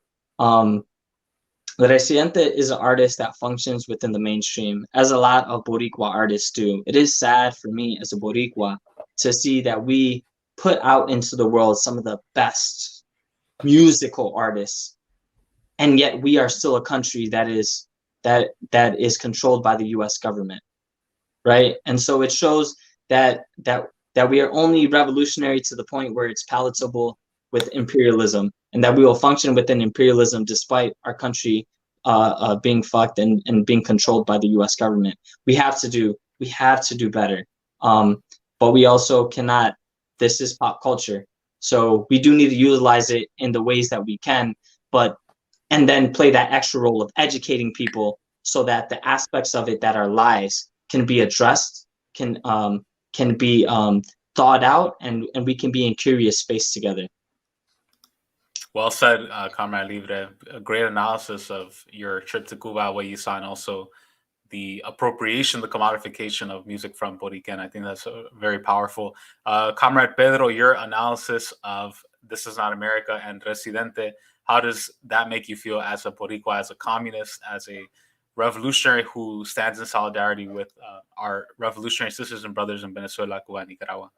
S10: Residente is an artist that functions within the mainstream, as a lot of Boricua artists do. It is sad for me as a Boricua to see that we put out into the world some of the best musical artists, and yet we are still a country that is controlled by the U.S. government, right? And so it shows that we are only revolutionary to the point where it's palatable with imperialism, and that we will function within imperialism despite our country being fucked and being controlled by the U.S. government. We have to do better, but we also cannot. This is pop culture, so we do need to utilize it in the ways that we can, and then play that extra role of educating people, so that the aspects of it that are lies can be addressed, can be thought out, and we can be in curious space together.
S7: Well said, Comrade Libre. A great analysis of your trip to Cuba, what you saw, and also the appropriation, the commodification of music from Puerto Rican. I think that's very powerful. Comrade Pedro, your analysis of This Is Not America and Residente, how does that make you feel as a Boricua, as a communist, as a revolutionary who stands in solidarity with our revolutionary sisters and brothers in Venezuela, Cuba, and Nicaragua?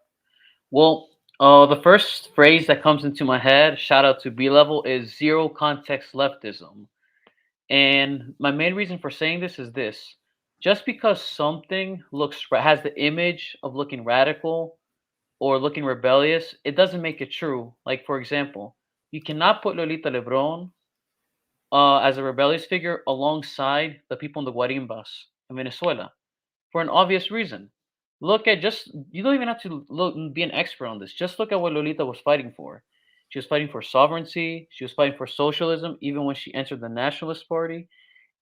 S11: Well, the first phrase that comes into my head, shout out to B-Level, is zero context leftism. And my main reason for saying this is this: just because something has the image of looking radical or looking rebellious, it doesn't make it true. Like, for example, you cannot put Lolita Lebron as a rebellious figure alongside the people in the Guarimbas in Venezuela, for an obvious reason. You don't even have to be an expert on this. Just look at what Lolita was fighting for. She was fighting for sovereignty. She was fighting for socialism, even when she entered the Nationalist Party.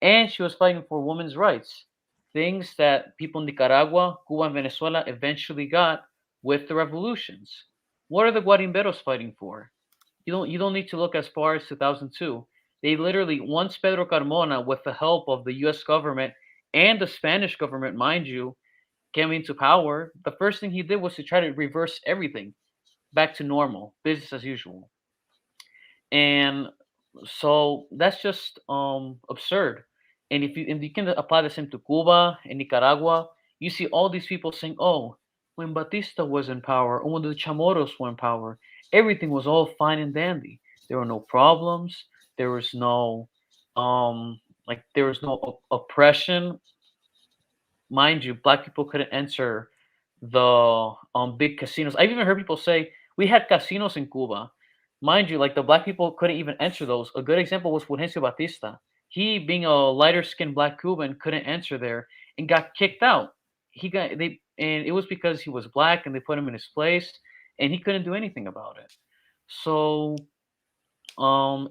S11: and she was fighting for women's rights, things that people in Nicaragua, Cuba, and Venezuela eventually got with the revolutions. What are the Guarimberos fighting for? You don't need to look as far as 2002. They literally, once Pedro Carmona, with the help of the U.S. government and the Spanish government, mind you, came into power, the first thing he did was to try to reverse everything back to normal, business as usual. And so that's just absurd. And if you can apply the same to Cuba and Nicaragua, you see all these people saying, "Oh, when Batista was in power, or when the Chamorros were in power, everything was all fine and dandy. There were no problems. There was no there was no oppression. Mind you, black people couldn't enter the big casinos. I've even heard people say we had casinos in Cuba. Mind you, like the black people couldn't even enter those. A good example was Fulgencio Batista. He, being a lighter skinned black Cuban, couldn't enter there and got kicked out. And it was because he was black and they put him in his place and he couldn't do anything about it. So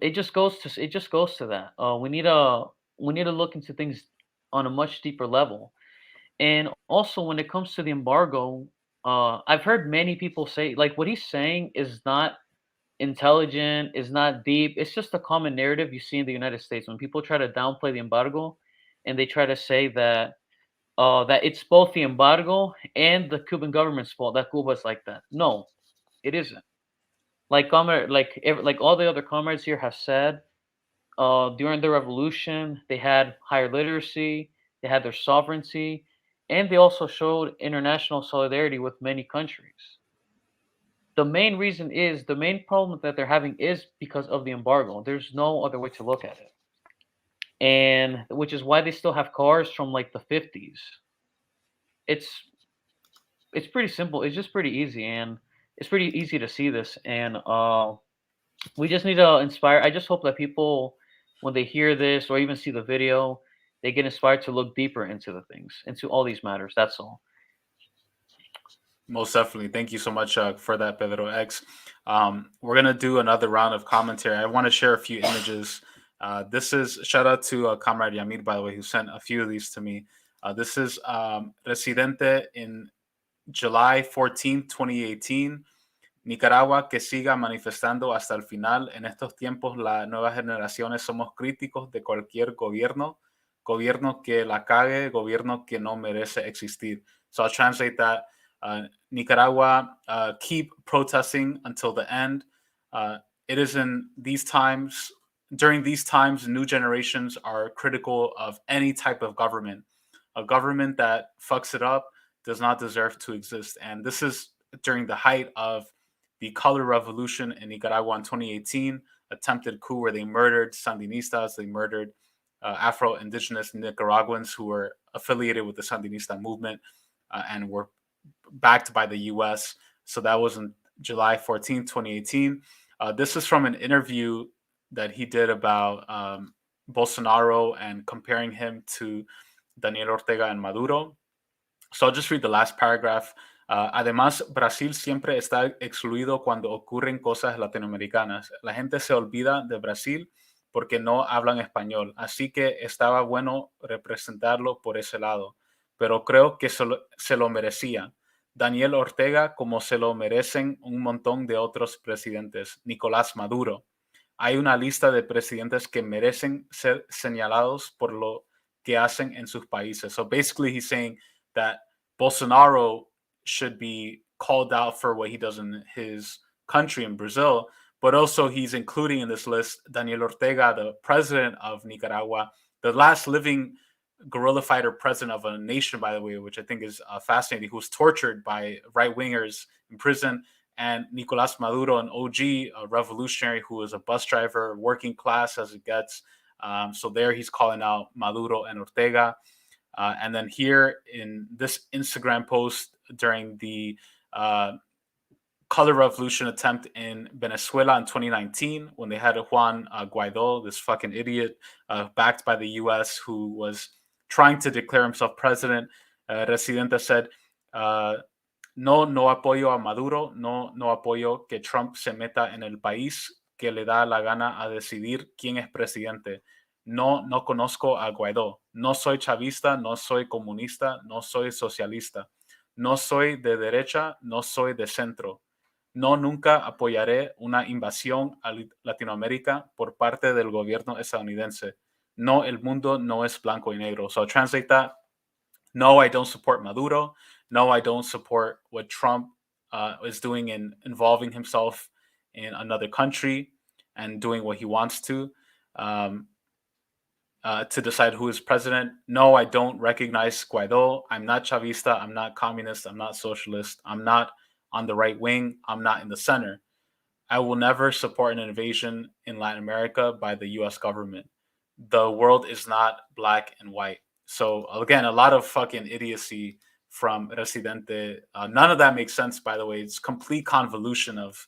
S11: it just goes to that. We need to look into things on a much deeper level. And also, when it comes to the embargo, I've heard many people say, like, what he's saying is not intelligent, is not deep. It's just a common narrative you see in the United States when people try to downplay the embargo, and they try to say that that it's both the embargo and the Cuban government's fault that Cuba's like that. No, it isn't. Like all the other comrades here have said, during the revolution, they had higher literacy, they had their sovereignty, and they also showed international solidarity with many countries. The main reason is the main problem that they're having is because of the embargo. There's no other way to look at it. And which is why they still have cars from like the 50s. It's pretty simple. It's just pretty easy, and it's pretty easy to see this. And we just need to inspire. I just hope that people, when they hear this or even see the video, they get inspired to look deeper into the things, into all these matters. That's all.
S7: Most definitely. Thank you so much for that, Pedro X. We're going to do another round of commentary. I want to share a few images. This is, shout out to Comrade Yhamir, by the way, who sent a few of these to me. This is Residente in July 14, 2018. Nicaragua que siga manifestando hasta el final. En estos tiempos, las nuevas generaciones somos críticos de cualquier gobierno. Gobierno que la cague, gobierno que no merece existir. So I'll translate that. Nicaragua, keep protesting until the end. It is in these times, during these times, new generations are critical of any type of government. A government that fucks it up does not deserve to exist. And this is during the height of the color revolution in Nicaragua in 2018, attempted coup where they murdered Sandinistas, they murdered Afro-Indigenous Nicaraguans who were affiliated with the Sandinista movement and were backed by the U.S. So that was on July 14, 2018. This is from an interview that he did about Bolsonaro and comparing him to Daniel Ortega and Maduro. So I'll just read the last paragraph. Además, Brasil siempre está excluido cuando ocurren cosas latinoamericanas. La gente se olvida de Brasil porque no hablan español. Así que estaba bueno representarlo por ese lado. Pero creo que se lo merecía. Daniel Ortega, como se lo merecen un montón de otros presidentes. Nicolás Maduro. Hay una lista de presidentes que merecen ser señalados por lo que hacen en sus países. So basically he's saying that Bolsonaro should be called out for what he does in his country in Brazil, but also he's including in this list Daniel Ortega, the president of Nicaragua, the last living guerrilla fighter president of a nation, by the way, which I think is fascinating, who was tortured by right-wingers in prison, and Nicolás Maduro, an OG, a revolutionary who is a bus driver, working class as it gets. So there he's calling out Maduro and Ortega. And then here in this Instagram post during the color revolution attempt in Venezuela in 2019, when they had Juan Guaido, this fucking idiot, backed by the U.S., who was trying to declare himself president, Residente said, no apoyo a Maduro, no apoyo que Trump se meta en el país que le da la gana a decidir quién es presidente. No conozco a Guaidó. No soy chavista, no soy comunista, no soy socialista. No soy de derecha, no soy de centro. No, nunca apoyaré una invasión a Latinoamérica por parte del gobierno estadounidense. No, el mundo no es blanco y negro. So translate that. No, I don't support Maduro. No, I don't support what Trump is doing in involving himself in another country and doing what he wants to decide who is president. No, I don't recognize Guaido. I'm not Chavista. I'm not communist. I'm not socialist. I'm not on the right wing. I'm not in the center. I will never support an invasion in Latin America by the US government. The world is not black and white. So again, a lot of fucking idiocy from Residente. None of that makes sense, by the way. It's complete convolution of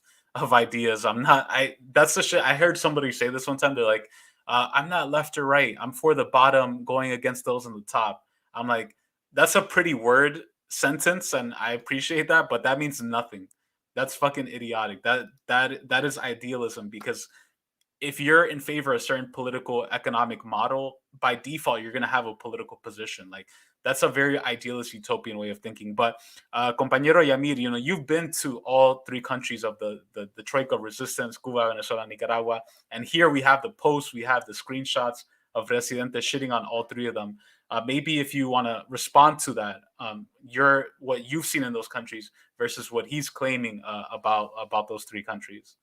S7: ideas. That's the shit. I heard somebody say this one time. They're like, I'm not left or right. I'm for the bottom going against those on the top. I'm like, that's a pretty word sentence, and I appreciate that, but that means nothing. That's fucking idiotic. That is idealism, because if you're in favor of a certain political economic model, by default, you're going to have a political position. Like, that's a very idealist utopian way of thinking. But compañero Yhamir, you've been to all three countries of the Troika of Resistance, Cuba, Venezuela, Nicaragua. And here we have the posts, we have the screenshots of Residente shitting on all three of them. Maybe if you want to respond to that, what you've seen in those countries versus what he's claiming about those three countries.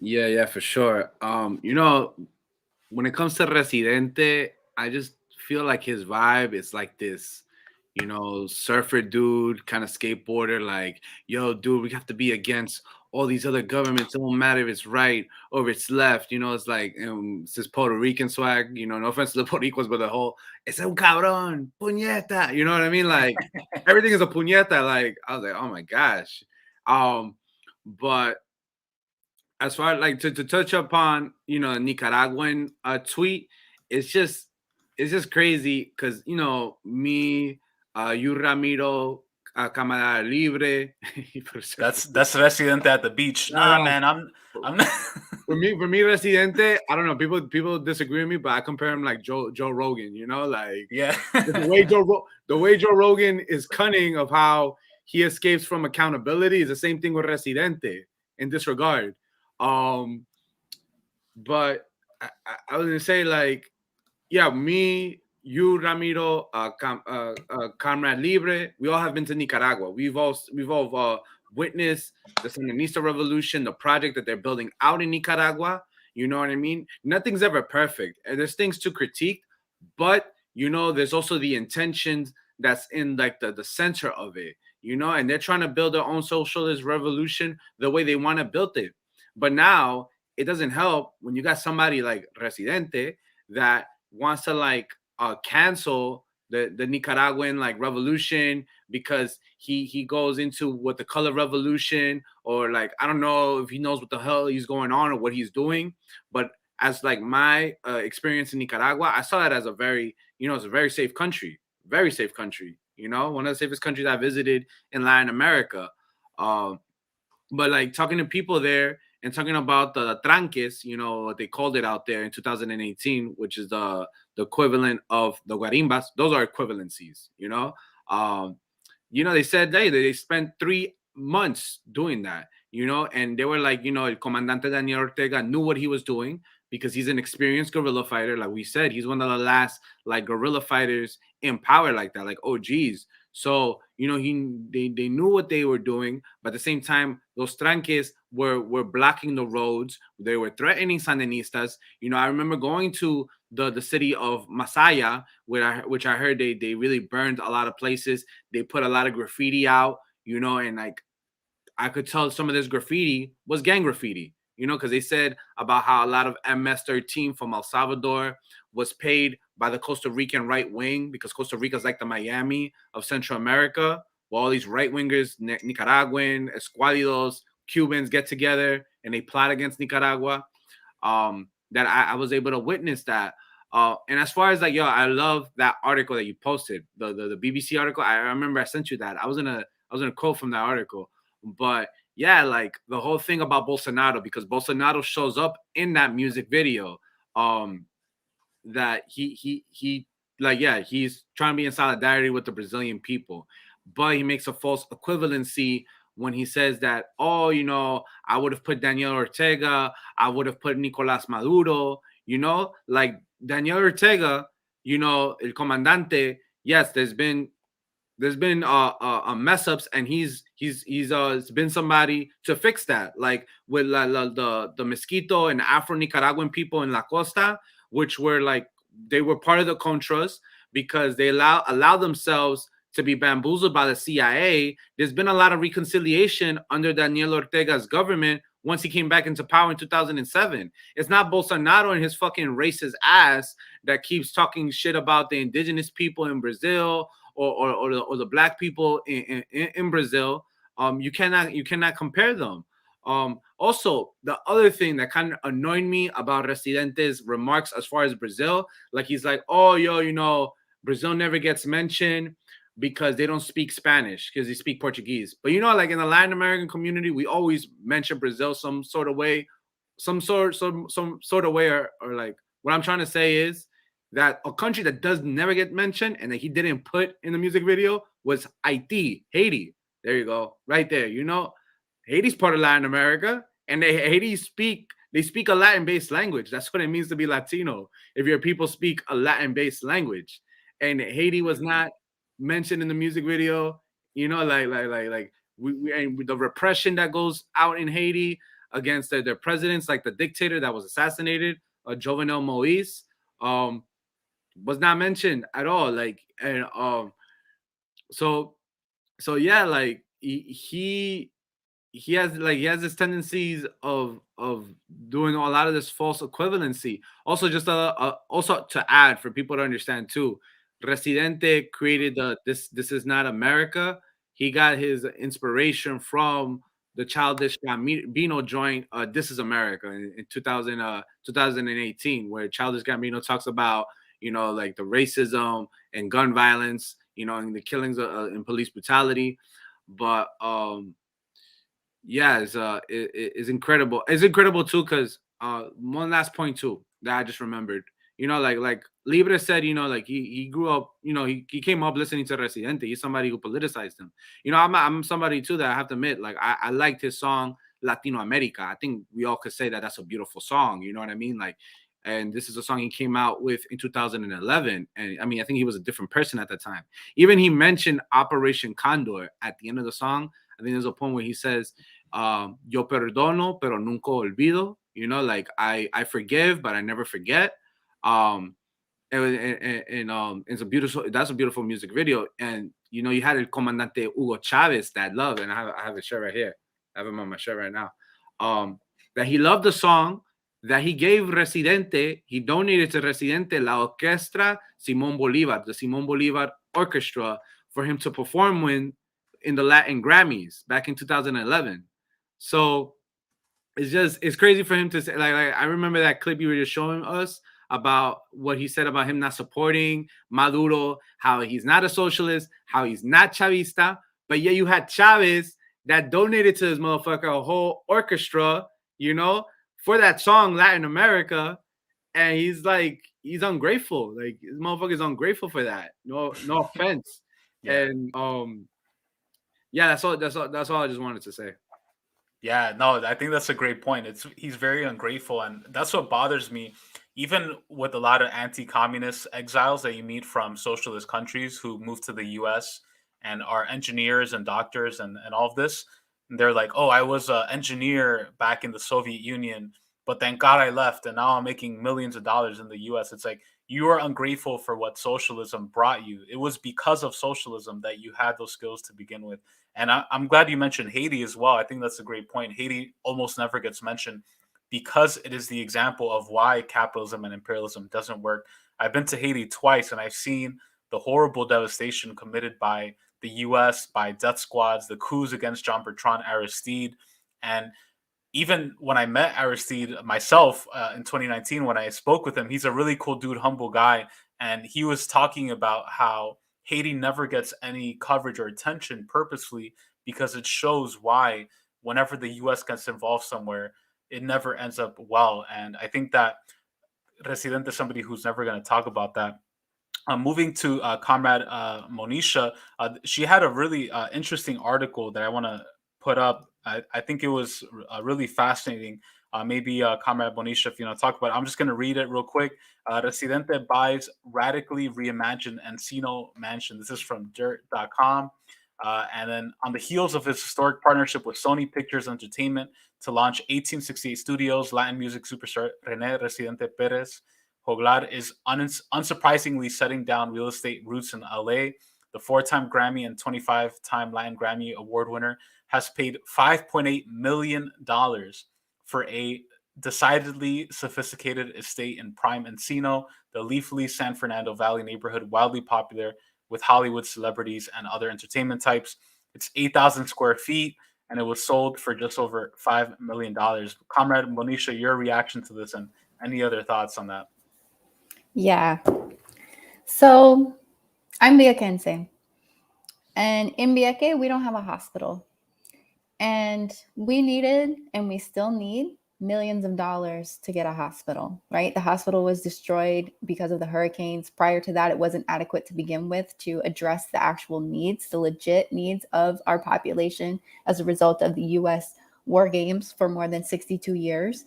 S8: Yeah, for sure. When it comes to Residente, I just feel like his vibe is like this, surfer dude, kind of skateboarder, like, yo, dude, we have to be against all these other governments. It don't matter if it's right or if it's left. It's like, it's this Puerto Rican swag, no offense to the Puerto Ricans, but the whole, es un cabrón, puñeta, you know what I mean? Like, everything is a puñeta. Like, I was like, oh my gosh. But as far as like to touch upon, Nicaraguan tweet, it's just crazy because, me, you, Ramiro, Camarada Libre.
S7: That's Residente at the beach. Nah, man, I'm not.
S8: For me, Residente, I don't know. People disagree with me, but I compare him like Joe Rogan. Like,
S7: yeah,
S8: the way Joe Rogan is cunning of how he escapes from accountability is the same thing with Residente in this regard. But I was gonna say, like, yeah, me, you, Ramiro, Comrade Libre, we all have been to Nicaragua. We've all witnessed the Sandinista revolution, the project that they're building out in Nicaragua. You know what I mean? Nothing's ever perfect, and there's things to critique, but there's also the intentions that's in like the center of it. And they're trying to build their own socialist revolution the way they want to build it. But now it doesn't help when you got somebody like Residente that wants to like cancel the Nicaraguan like revolution because he goes into what the color revolution, or like, I don't know if he knows what the hell he's going on or what he's doing. But as like my experience in Nicaragua, I saw that as a very, it's a very safe country, one of the safest countries I visited in Latin America. But like talking to people there and talking about the tranques, what they called it out there in 2018, which is the equivalent of the guarimbas. Those are equivalencies, they said they spent 3 months doing that, and they were like, El Comandante Daniel Ortega knew what he was doing because he's an experienced guerrilla fighter. Like we said, he's one of the last like guerrilla fighters in power like that, like OGs. So, they knew what they were doing, but at the same time, those tranques were blocking the roads. They were threatening Sandinistas. I remember going to the city of Masaya, which I heard they really burned a lot of places. They put a lot of graffiti out, and like I could tell some of this graffiti was gang graffiti, because they said about how a lot of MS-13 from El Salvador was paid by the Costa Rican right wing, because Costa Rica is like the Miami of Central America, where all these right wingers, Nicaraguan, Escualidos, Cubans get together and they plot against Nicaragua. That I was able to witness that. And as far as like, yo, I love that article that you posted, the BBC article. I remember I sent you that. I was gonna quote from that article, but yeah, like the whole thing about Bolsonaro, because Bolsonaro shows up in that music video. that he like, yeah, he's trying to be in solidarity with the Brazilian people, but he makes a false equivalency when he says that, oh, you know, I would have put Daniel Ortega, I would have put Nicolas Maduro, you know, like Daniel Ortega, you know, el comandante. Yes, there's been mess ups, and he's been somebody to fix that, like with the Mosquito and Afro Nicaraguan people in La Costa, which were like, they were part of the Contras because they allow themselves to be bamboozled by the CIA. There's been a lot of reconciliation under Daniel Ortega's government once he came back into power in 2007. It's not Bolsonaro and his fucking racist ass that keeps talking shit about the indigenous people in Brazil or the black people in Brazil. You cannot compare them. Also, the other thing that kind of annoyed me about Residente's remarks as far as Brazil, like he's like, oh, yo, you know, Brazil never gets mentioned because they don't speak Spanish, because they speak Portuguese. But you know, like in the Latin American community, we always mention Brazil some sort of way, or like, what I'm trying to say is that a country that does never get mentioned and that he didn't put in the music video was Haiti. There you go, right there. You know, Haiti's part of Latin America, and they speak a Latin-based language. That's what it means to be Latino. If your people speak a Latin-based language, and Haiti was not mentioned in the music video, you know, like and the repression that goes out in Haiti against their presidents, like the dictator that was assassinated, Jovenel Moise, was not mentioned at all. Like, and so yeah, like he has this tendencies of doing a lot of this false equivalency. Also, just also to add for people to understand too, Residente created this is not America. He got his inspiration from the Childish Gambino joint, This Is America, in 2018, where Childish Gambino talks about, you know, like the racism and gun violence, you know, and the killings and police brutality. But yeah, it's incredible. It's incredible too, because one last point too that I just remembered. You know, like Libre said, you know, like he grew up, you know, he came up listening to Residente. He's somebody who politicized him. You know, I'm somebody too that I have to admit, like I liked his song Latino America. I think we all could say that that's a beautiful song. You know what I mean? Like, and this is a song he came out with in 2011. And I mean, I think he was a different person at that time. Even he mentioned Operation Condor at the end of the song. I think there's a point where he says, yo perdono, pero nunca olvido. You know, like I forgive, but I never forget. It's a beautiful music video. And you know, you had El Comandante Hugo Chavez that loved, and I have a shirt right here. I have him on my shirt right now. That he loved the song, that he gave Residente. He donated to Residente la Orquestra Simón Bolívar, the Simón Bolívar Orchestra, for him to perform in the Latin Grammys back in 2011. So it's crazy for him to say, like I remember that clip you were just showing us about what he said about him not supporting Maduro, how he's not a socialist, how he's not Chavista, but yeah, you had Chavez that donated to this motherfucker a whole orchestra, you know, for that song Latin America, and he's ungrateful. Like, this motherfucker's ungrateful for that. No offense. Yeah. And yeah, that's all I just wanted to say.
S7: Yeah, no, I think that's a great point. He's very ungrateful, and that's what bothers me. Even with a lot of anti-communist exiles that you meet from socialist countries who move to the U.S. and are engineers and doctors and all of this, and they're like, oh, I was an engineer back in the Soviet Union, but thank God I left, and now I'm making millions of dollars in the U.S. It's like, you are ungrateful for what socialism brought you. It was because of socialism that you had those skills to begin with. And I'm glad you mentioned Haiti as well. I think that's a great point. Haiti almost never gets mentioned because it is the example of why capitalism and imperialism doesn't work. I've been to Haiti twice, and I've seen the horrible devastation committed by the U.S., by death squads, the coups against Jean-Bertrand Aristide. And even when I met Aristide myself in 2019, when I spoke with him, he's a really cool dude, humble guy. And he was talking about how Haiti never gets any coverage or attention purposely because it shows why whenever the U.S. gets involved somewhere, it never ends up well. And I think that Residente, somebody who's never going to talk about that. Moving to Comrade Monisha, she had a really interesting article that I want to put up. I think it was really fascinating. Maybe Comrade Monisha, if you want to talk about it, I'm just going to read it real quick. Residente buys radically reimagined Encino mansion. This is from dirt.com. And then on the heels of his historic partnership with Sony Pictures Entertainment to launch 1868 Studios, Latin music superstar René Residente Perez Joglar is unsurprisingly setting down real estate roots in LA. The 4-time Grammy and 25-time Latin Grammy Award winner has paid $5.8 million for a decidedly sophisticated estate in prime Encino, the leafly San Fernando Valley neighborhood, wildly popular with Hollywood celebrities and other entertainment types. It's 8,000 square feet, and it was sold for just over $5 million. Comrade Monisha, your reaction to this and any other thoughts on that?
S9: Yeah. So I'm Viequense. And in Vieque, we don't have a hospital. And we needed, and we still need, millions of dollars to get a hospital, right? The hospital was destroyed because of the hurricanes. Prior to that, it wasn't adequate to begin with to address the actual needs, the legit needs of our population as a result of the U.S. war games for more than 62 years.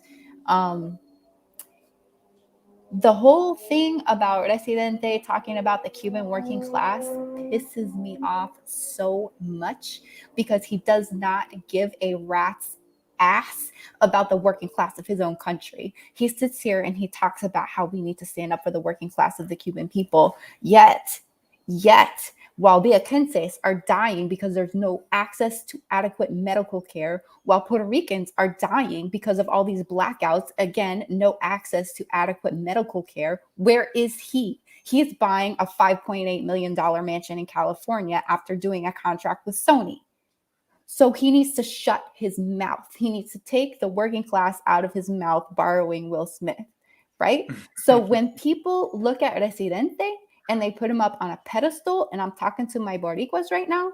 S9: The whole thing about Residente talking about the Cuban working class pisses me off so much because he does not give a rat's ass about the working class of his own country. He sits here and he talks about how we need to stand up for the working class of the Cuban people. Yet, while Viequenses are dying because there's no access to adequate medical care, while Puerto Ricans are dying because of all these blackouts, again, no access to adequate medical care, where is he? He's buying a $5.8 million mansion in California after doing a contract with Sony. So he needs to shut his mouth. He needs to take the working class out of his mouth, borrowing Will Smith, right? So when people look at Residente and they put him up on a pedestal, and I'm talking to my Boricuas right now,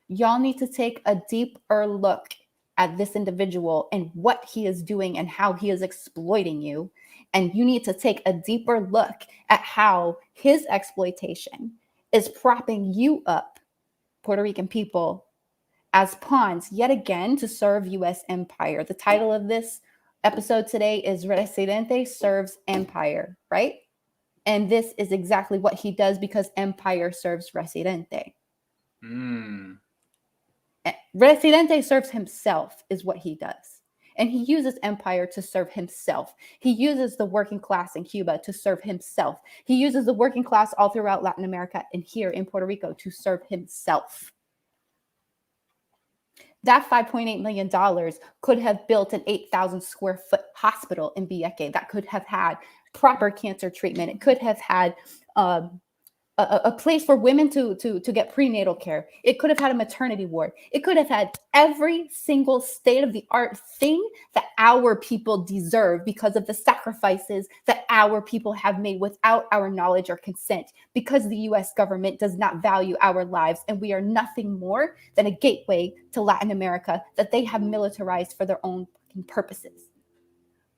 S9: y'all need to take a deeper look at this individual and what he is doing and how he is exploiting you. And you need to take a deeper look at how his exploitation is propping you up, Puerto Rican people, as pawns yet again to serve U.S. empire. The title of this episode today is Residente Serves Empire, right? And this is exactly what he does because empire serves Residente. Residente serves himself is what he does. And he uses empire to serve himself. He uses the working class in Cuba to serve himself. He uses the working class all throughout Latin America and here in Puerto Rico to serve himself. That $5.8 million could have built an 8,000 square foot hospital in Vieque that could have had proper cancer treatment. It could have had a place for women to get prenatal care. It could have had a maternity ward. It could have had every single state-of-the-art thing that our people deserve because of the sacrifices that our people have made without our knowledge or consent, because the U.S. government does not value our lives, and we are nothing more than a gateway to Latin America that they have militarized for their own purposes.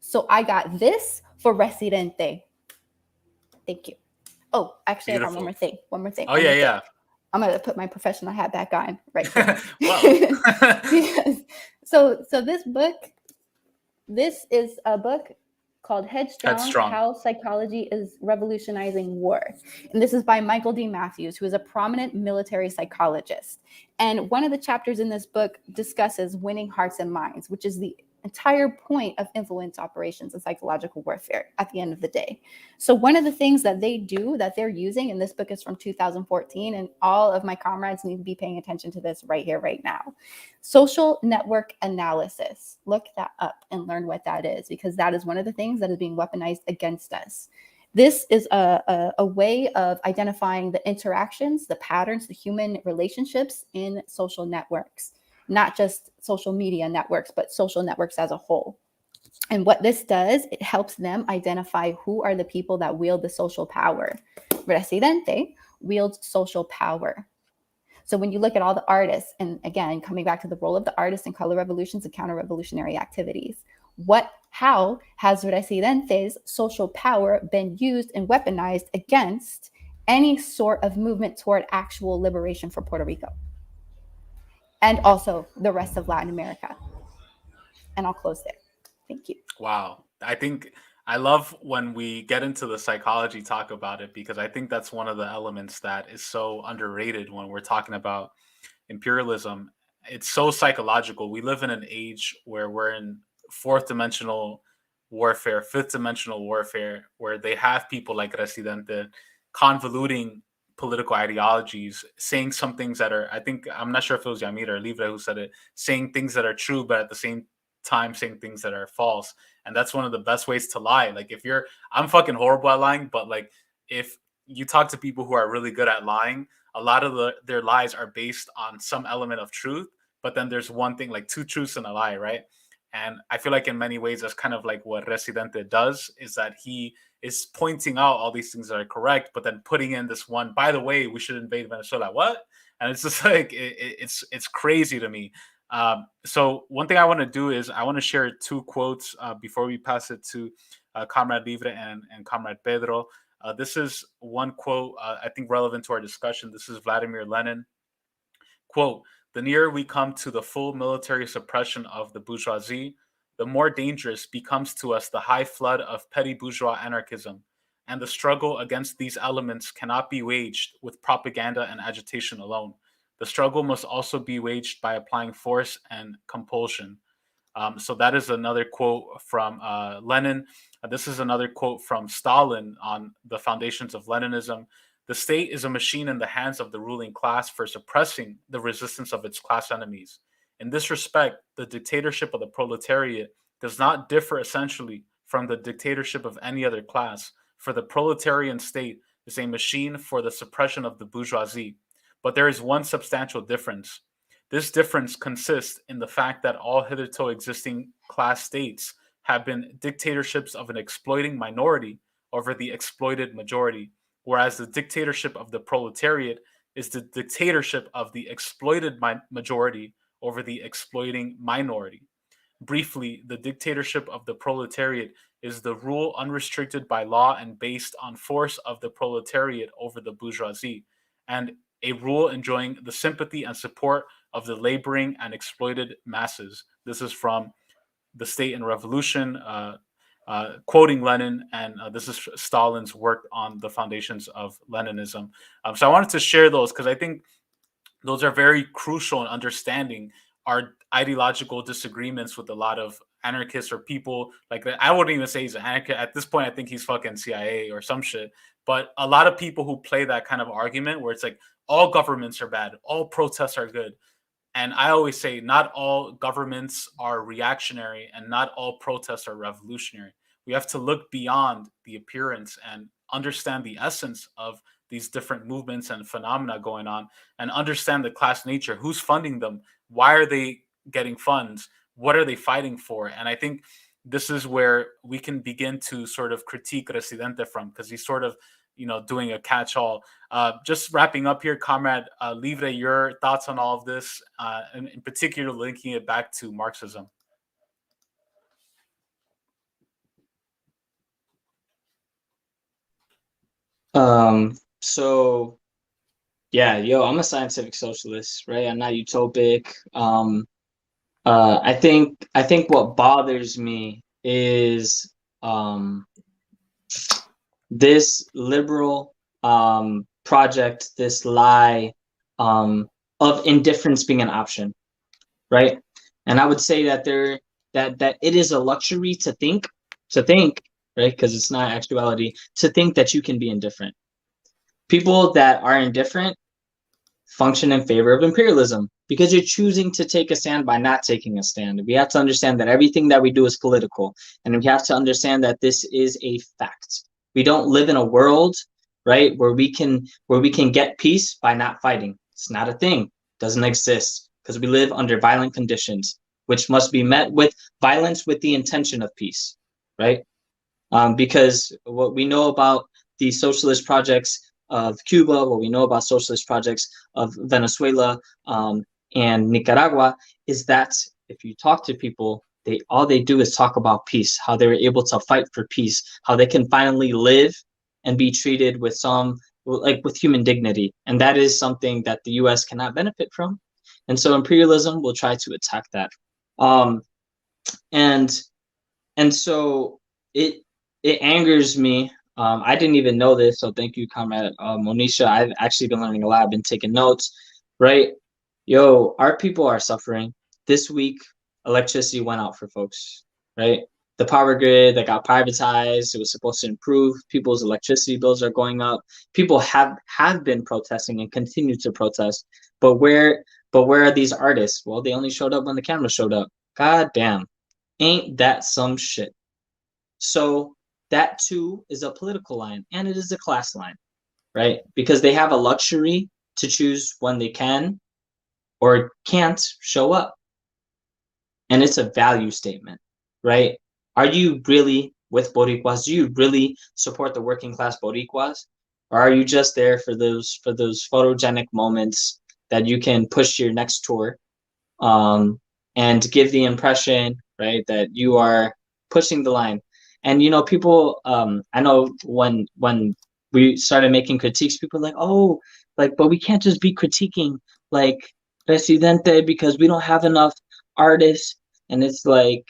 S9: So I got this for Residente. Thank you. Oh, actually,
S7: Beautiful.
S9: I got one more thing.
S7: Oh, yeah.
S9: I'm going to put my professional hat back on right
S7: Wow.
S9: here. So this is a book called Headstrong, How Psychology is Revolutionizing War. And this is by Michael D. Matthews, who is a prominent military psychologist. And one of the chapters in this book discusses winning hearts and minds, which is the entire point of influence operations and psychological warfare at the end of the day. So one of the things that they do, that they're using, and this book is from 2014, and all of my comrades need to be paying attention to this right here, right now. Social network analysis. Look that up and learn what that is, because that is one of the things that is being weaponized against us. This is a way of identifying the interactions, the patterns, the human relationships in social networks. Not just social media networks, but social networks as a whole. And what this does, it helps them identify who are the people that wield the social power. Residente wields social power. So when you look at all the artists, and again, coming back to the role of the artists in color revolutions and counter-revolutionary activities, what How has Residente's social power been used and weaponized against any sort of movement toward actual liberation for Puerto Rico and also the rest of Latin America? And I'll close there. Thank you.
S7: Wow. I think I love when we get into the psychology talk about it, because I think that's one of the elements that is so underrated when we're talking about imperialism. It's so psychological. We live in an age where we're in fourth dimensional warfare, fifth dimensional warfare, where they have people like Residente convoluting political ideologies, saying some things that are, I think, I'm not sure if it was Yhamir or Libre who said it, saying things that are true, but at the same time saying things that are false. And that's one of the best ways to lie. Like, if you're, I'm fucking horrible at lying, but like, if you talk to people who are really good at lying, a lot of their lies are based on some element of truth, but then there's one thing, like two truths and a lie, right? And I feel like in many ways that's kind of like what Residente does, is that he is pointing out all these things that are correct, but then putting in this one, by the way, we should invade Venezuela. What? And it's just like, it's crazy to me. So one thing I want to do is I want to share two quotes before we pass it to Comrade Libre and Comrade Pedro. This is one quote I think relevant to our discussion. This is Vladimir Lenin. Quote, "The nearer we come to the full military suppression of the bourgeoisie, the more dangerous becomes to us the high flood of petty bourgeois anarchism, and the struggle against these elements cannot be waged with propaganda and agitation alone. The struggle must also be waged by applying force and compulsion." So that is another quote from Lenin. This is another quote from Stalin on the foundations of Leninism. "The state is a machine in the hands of the ruling class for suppressing the resistance of its class enemies. In this respect, the dictatorship of the proletariat does not differ essentially from the dictatorship of any other class, for the proletarian state is a machine for the suppression of the bourgeoisie. But there is one substantial difference. This difference consists in the fact that all hitherto existing class states have been dictatorships of an exploiting minority over the exploited majority, whereas the dictatorship of the proletariat is the dictatorship of the exploited majority over the exploiting minority. Briefly, the dictatorship of the proletariat is the rule unrestricted by law and based on force of the proletariat over the bourgeoisie, and a rule enjoying the sympathy and support of the laboring and exploited masses." This is from The State and Revolution, quoting Lenin, and this is Stalin's work on the foundations of Leninism. So I wanted to share those because I think those are very crucial in understanding our ideological disagreements with a lot of anarchists or people like that. I wouldn't even say he's an anarchist. At this point, I think he's fucking CIA or some shit. But a lot of people who play that kind of argument where it's like, all governments are bad, all protests are good. And I always say not all governments are reactionary and not all protests are revolutionary. We have to look beyond the appearance and understand the essence of these different movements and phenomena going on, and understand the class nature. Who's funding them? Why are they getting funds? What are they fighting for? And I think this is where we can begin to sort of critique Residente from, because he's sort of, doing a catch-all. Just wrapping up here, Comrade Libre, your thoughts on all of this, and in particular linking it back to Marxism.
S10: So yeah, I'm a scientific socialist, right? I'm not utopic. I think what bothers me is this liberal project, this lie of indifference being an option, right? And I would say that that it is a luxury to think, right? Because it's not actuality, to think that you can be indifferent. People that are indifferent function in favor of imperialism because you're choosing to take a stand by not taking a stand. We have to understand that everything that we do is political, and we have to understand that this is a fact. We don't live in a world, right, where we can get peace by not fighting. It's not a thing. It doesn't exist, because we live under violent conditions, which must be met with violence with the intention of peace, right? Because what we know about the socialist projects of Cuba, what we know about socialist projects of Venezuela and Nicaragua, is that if you talk to people, all they do is talk about peace, how they were able to fight for peace, how they can finally live and be treated with with human dignity. And that is something that the US cannot benefit from. And so imperialism will try to attack that. And so it angers me. I didn't even know this, so thank you, Comrade Monisha. I've actually been learning a lot. I've been taking notes, right? Yo, our people are suffering. This week, electricity went out for folks, right? The power grid that got privatized, it was supposed to improve. People's electricity bills are going up. People have been protesting and continue to protest. But where are these artists? Well, they only showed up when the camera showed up. God damn. Ain't that some shit? So that too is a political line, and it is a class line, right? Because they have a luxury to choose when they can or can't show up. And it's a value statement, right? Are you really with Boricuas? Do you really support the working class Boricuas? Or are you just there for those photogenic moments that you can push your next tour and give the impression, right, that you are pushing the line? And, you know, people, I know when we started making critiques, people were like, oh, like, but we can't just be critiquing like Residente because we don't have enough artists. And it's like,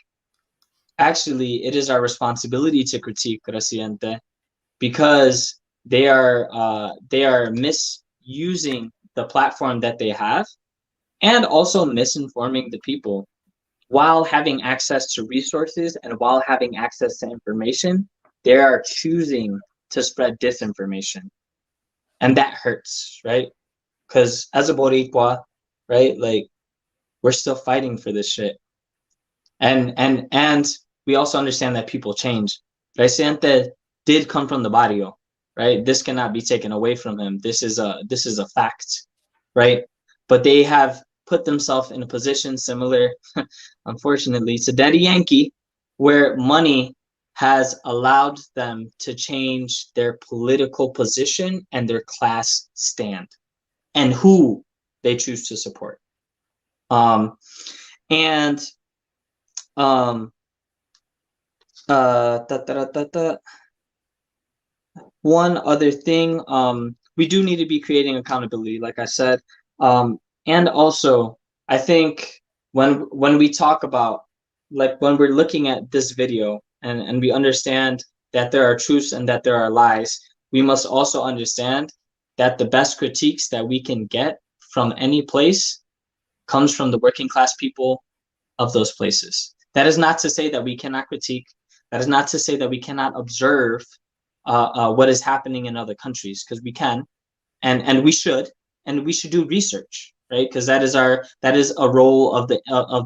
S10: actually, it is our responsibility to critique Residente because they are misusing the platform that they have and also misinforming the people. While having access to resources and while having access to information, they are choosing to spread disinformation. And that hurts, right? Because as a Boricua, right, like, we're still fighting for this shit. And we also understand that people change. Residente did come from the barrio, right? This cannot be taken away from him. This is a fact, right? But they have put themselves in a position similar, unfortunately, to Daddy Yankee, where money has allowed them to change their political position and their class stand and who they choose to support. One other thing, we do need to be creating accountability, like I said. And also, I think when we talk about, like, when we're looking at this video and we understand that there are truths and that there are lies, we must also understand that the best critiques that we can get from any place comes from the working class people of those places. That is not to say that we cannot critique. That is not to say that we cannot observe what is happening in other countries, because we can, and we should do research, right? Because that is a role of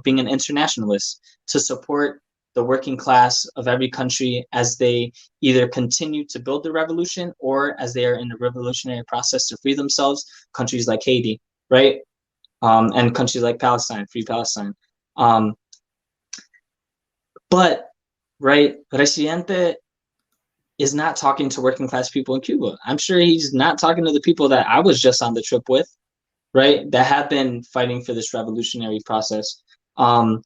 S10: being an internationalist, to support the working class of every country as they either continue to build the revolution or as they are in the revolutionary process to free themselves. Countries like Haiti, right? And countries like Palestine, free Palestine. But, right, Residente is not talking to working class people in Cuba. I'm sure he's not talking to the people that I was just on the trip with, right, that have been fighting for this revolutionary process. And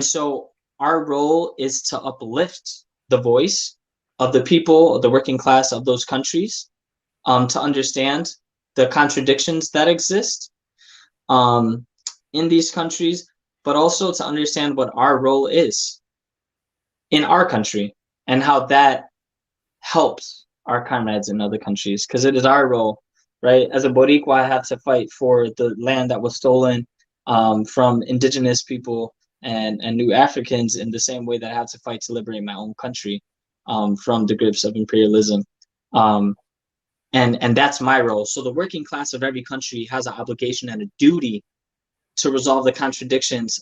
S10: so our role is to uplift the voice of the people, of the working class of those countries, to understand the contradictions that exist in these countries, but also to understand what our role is in our country and how that helps our comrades in other countries, because it is our role, right? As a Boricua, I have to fight for the land that was stolen from indigenous people and new Africans in the same way that I have to fight to liberate my own country from the grips of imperialism. And that's my role. So the working class of every country has an obligation and a duty to resolve the contradictions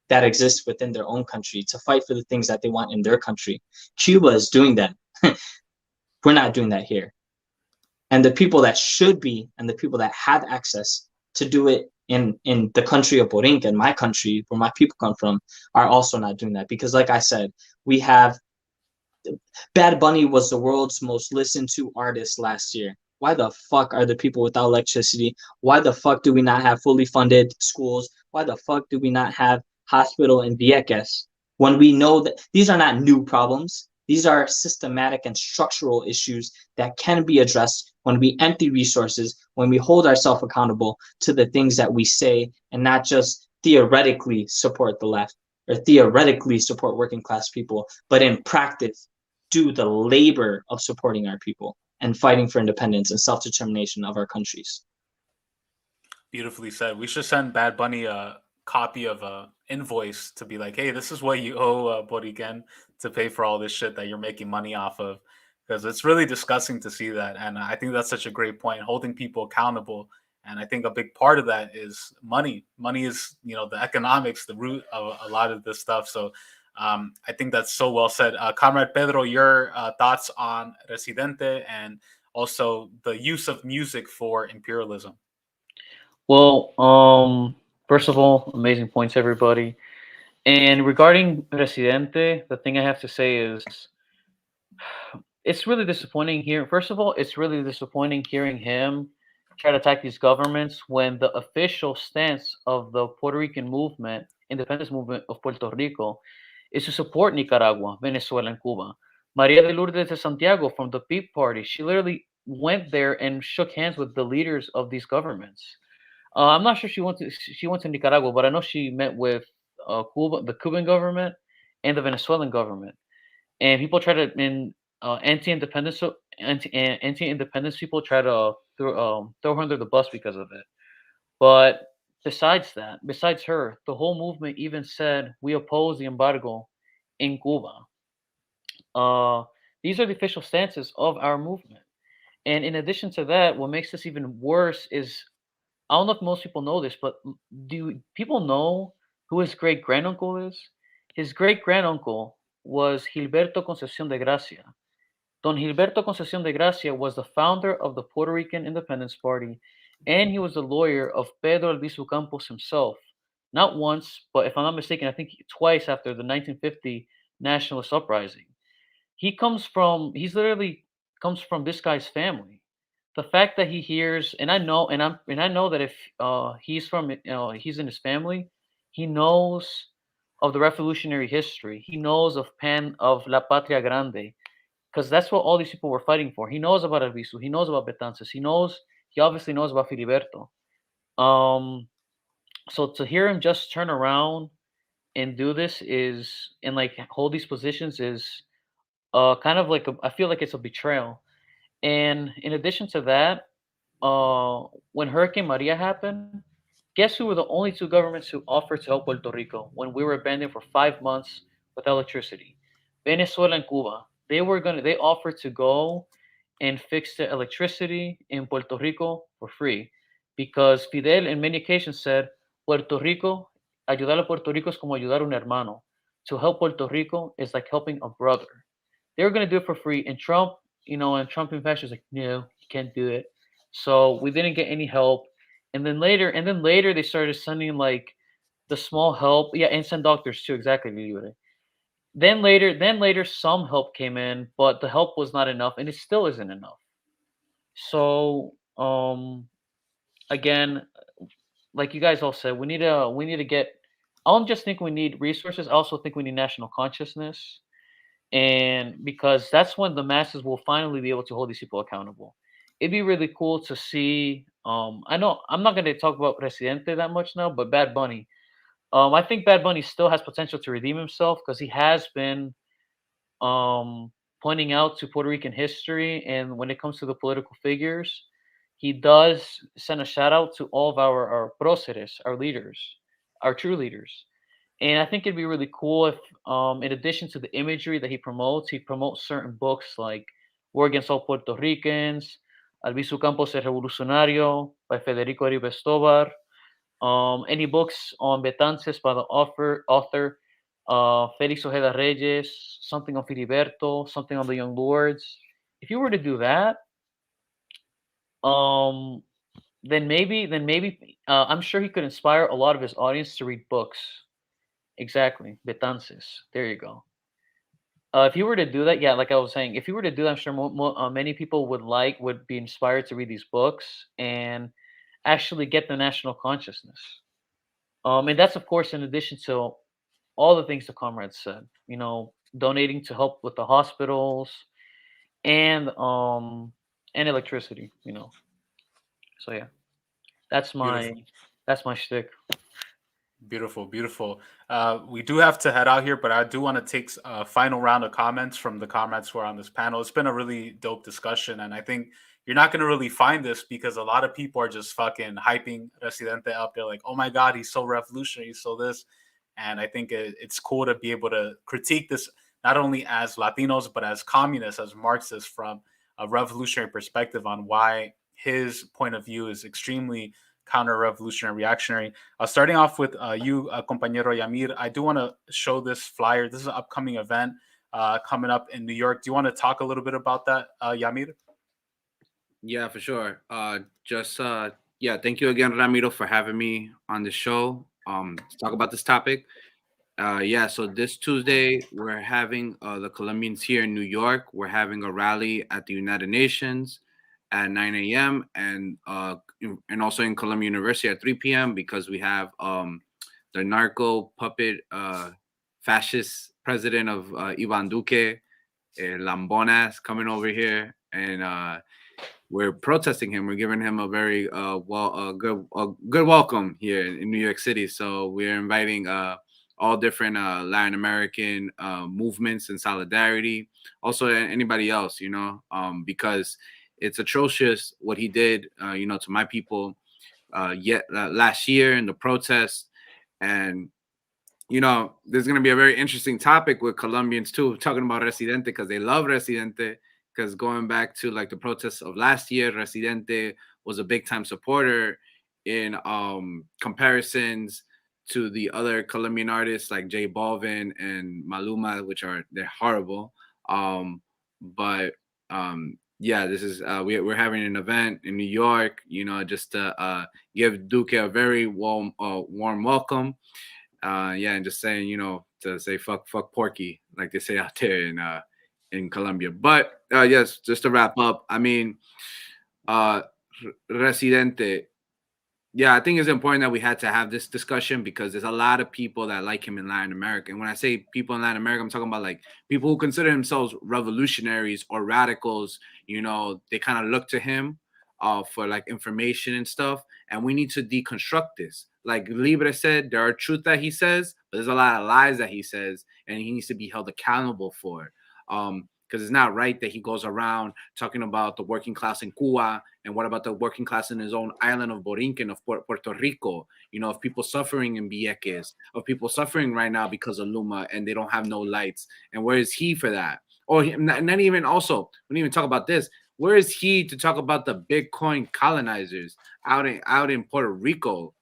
S10: that exist within their own country, to fight for the things that they want in their country. Cuba is doing that. We're not doing that here. And the people that should be, and the people that have access to do it in the country of Borinca, in my country, where my people come from, are also not doing that. Because like I said, we have, Bad Bunny was the world's most listened to artist last year. Why the fuck are the people without electricity? Why the fuck do we not have fully funded schools? Why the fuck do we not have hospital in Vieques when we know that these are not new problems. These are systematic and structural issues that can be addressed when we empty resources, when we hold ourselves accountable to the things that we say and not just theoretically support the left or theoretically support working class people, but in practice, do the labor of supporting our people and fighting for independence and self-determination of our countries.
S7: Beautifully said. We should send Bad Bunny a copy of a invoice to be like, hey, this is what you owe Puerto Rican to pay for all this shit that you're making money off of, because it's really disgusting to see that. And I think that's such a great point, holding people accountable. And I think a big part of that is money. Money is, the economics, the root of a lot of this stuff. So I think that's so well said. Comrade Pedro, your thoughts on Residente and also the use of music for imperialism?
S11: Well, first of all, amazing points, everybody. And regarding Residente, the thing I have to say is it's really disappointing here. First of all, it's really disappointing hearing him try to attack these governments when the official stance of the Puerto Rican movement, independence movement of Puerto Rico, is to support Nicaragua, Venezuela, and Cuba. Maria de Lourdes de Santiago from the Peep Party, she literally went there and shook hands with the leaders of these governments. I'm not sure she went to Nicaragua, but I know she met with Cuba, the Cuban government, and the Venezuelan government. And people try to anti-independence people try to throw her under the bus because of it. But besides her, the whole movement even said we oppose the embargo in Cuba. These are the official stances of our movement. And in addition to that, what makes this even worse is I don't know if most people know this, but do people know who his great granduncle is? His great granduncle was Gilberto Concepcion de Gracia. Don Gilberto Concepcion de Gracia was the founder of the Puerto Rican Independence Party, and he was the lawyer of Pedro Albizu Campos himself. Not once, but if I'm not mistaken, I think twice after the 1950 nationalist uprising. He's literally comes from this guy's family. The fact that he hears, and I know that if he's in his family, he knows of the revolutionary history. He knows of La Patria Grande, because that's what all these people were fighting for. He knows about Albizu. He knows about Betances. He obviously knows about Filiberto. So to hear him just turn around and do this and like hold these positions is kind of like I feel like it's a betrayal. And in addition to that, when Hurricane Maria happened, guess who were the only two governments who offered to help Puerto Rico when we were abandoned for 5 months with electricity? Venezuela and Cuba. They offered to go and fix the electricity in Puerto Rico for free, because Fidel in many occasions said, ayudar a Puerto Rico es como ayudar a un hermano. To help Puerto Rico is like helping a brother. They were going to do it for free, and Trump, and Trump in fashion was like, no, you can't do it. So we didn't get any help. And then later they started sending like the small help. Yeah, and send doctors too, exactly, Libre. Then later some help came in, but the help was not enough, and it still isn't enough. So again, like you guys all said, we need to get. I don't just think we need resources. I also think we need national consciousness, and because that's when the masses will finally be able to hold these people accountable. It'd be really cool to see. I know I'm not going to talk about Residente that much now, but Bad Bunny. I think Bad Bunny still has potential to redeem himself because he has been pointing out to Puerto Rican history, and when it comes to the political figures, he does send a shout out to all of our próceres, our leaders, our true leaders. And I think it'd be really cool if, in addition to the imagery that he promotes certain books like War Against All Puerto Ricans, Albizu Campos El Revolucionario by Federico Ribes Tobar, any books on Betances by the author Felix Ojeda Reyes, something on Filiberto, something on the Young Lords. If you were to do that, then maybe I'm sure he could inspire a lot of his audience to read books. Exactly, Betances. There you go. If you were to do that, yeah, like I was saying, if you were to do that, I'm sure many people would be inspired to read these books and actually get the national consciousness. And that's of course in addition to all the things the Comrade said. You know, donating to help with the hospitals and and electricity. You know, so yeah, that's
S7: Beautiful.
S11: my shtick.
S7: Beautiful, beautiful. We do have to head out here, but I do want to take a final round of comments from the comrades who are on this panel. It's been a really dope discussion, and I think you're not going to really find this because a lot of people are just fucking hyping Residente up. They're like, oh my God, he's so revolutionary, he's so this. And I think it's cool to be able to critique this not only as Latinos, but as communists, as Marxists, from a revolutionary perspective on why his point of view is extremely counter-revolutionary, reactionary. Starting off with you, compañero Yhamir, I do want to show this flyer. This is an upcoming event coming up in New York. Do you want to talk a little bit about that, Yhamir?
S8: Yeah, for sure. Yeah, thank you again, Ramiro, for having me on the show to talk about this topic. Yeah, so this Tuesday we're having the Colombians here in New York. We're having a rally at the United Nations at 9 a.m. and also in Columbia University at 3 p.m. because we have the narco puppet fascist president of Ivan Duque, Lambonas, coming over here, and we're protesting him. We're giving him a very good welcome here in New York City. So we're inviting all different Latin American movements in solidarity. Also, anybody else, you know, because it's atrocious what he did, you know, to my people last year in the protests. And, you know, there's going to be a very interesting topic with Colombians, too, talking about Residente because they love Residente. Because going back to like the protests of last year, Residente was a big time supporter in comparisons to the other Colombian artists like J Balvin and Maluma, which they're horrible. Yeah, this is we're having an event in New York, you know, just to give Duque a very warm welcome. Yeah, and just saying, you know, to say fuck Porky, like they say out there in Colombia. But yes, just to wrap up, I mean, Residente. Yeah, I think it's important that we had to have this discussion because there's a lot of people that like him in Latin America. And when I say people in Latin America, I'm talking about like people who consider themselves revolutionaries or radicals. You know, they kind of look to him for like information and stuff. And we need to deconstruct this. Like Libre said, there are truth that he says, but there's a lot of lies that he says, and he needs to be held accountable for. Because it's not right that he goes around talking about the working class in Cuba, and what about the working class in his own island of Borinquen, of Puerto Rico, you know, of people suffering in Vieques, of people suffering right now because of Luma, and they don't have no lights. And where is he for that? Or not even also, we didn't even talk about this. Where is he to talk about the Bitcoin colonizers out in Puerto Rico,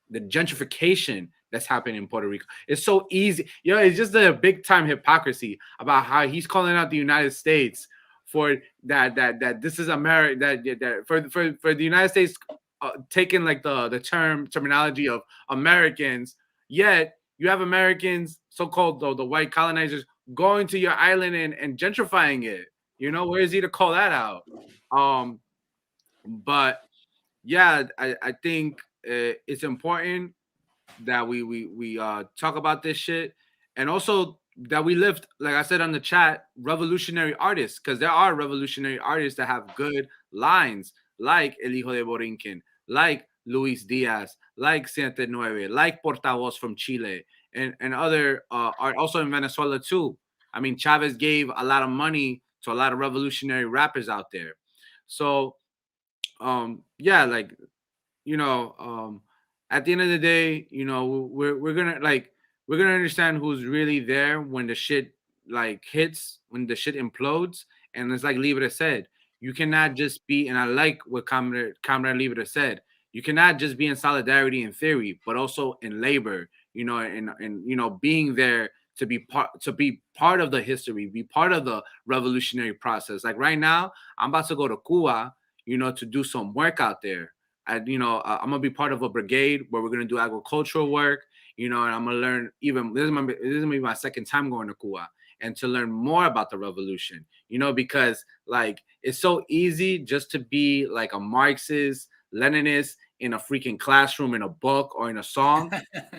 S8: the gentrification that's happening in Puerto Rico? It's so easy. You know, it's just a big time hypocrisy about how he's calling out the United States for that this is America, that for the United States taking like the terminology of Americans, yet you have Americans, so-called the white colonizers, going to your island and gentrifying it. You know, where is he to call that out? But yeah, I think it's important that we talk about this shit, and also that we lift, like I said on the chat, revolutionary artists, because there are revolutionary artists that have good lines, like El Hijo de Borinquen, like Luis Diaz, like Siete Nueve, like Portavoz from Chile, and other are also in Venezuela too. I mean, Chavez gave a lot of money to a lot of revolutionary rappers out there. So yeah, like, you know, at the end of the day, you know, we're gonna understand who's really there when the shit like hits, when the shit implodes. And it's like Libre said, you cannot just be, and I like what Comrade Libre said, you cannot just be in solidarity in theory, but also in labor, you know, and you know, being there to be part of the history, be part of the revolutionary process. Like right now, I'm about to go to Cuba, you know, to do some work out there. You know, I'm gonna be part of a brigade where we're gonna do agricultural work, you know, and I'm gonna learn this is gonna be my second time going to Cuba, and to learn more about the revolution, you know, because like it's so easy just to be like a Marxist, Leninist in a freaking classroom, in a book, or in a song.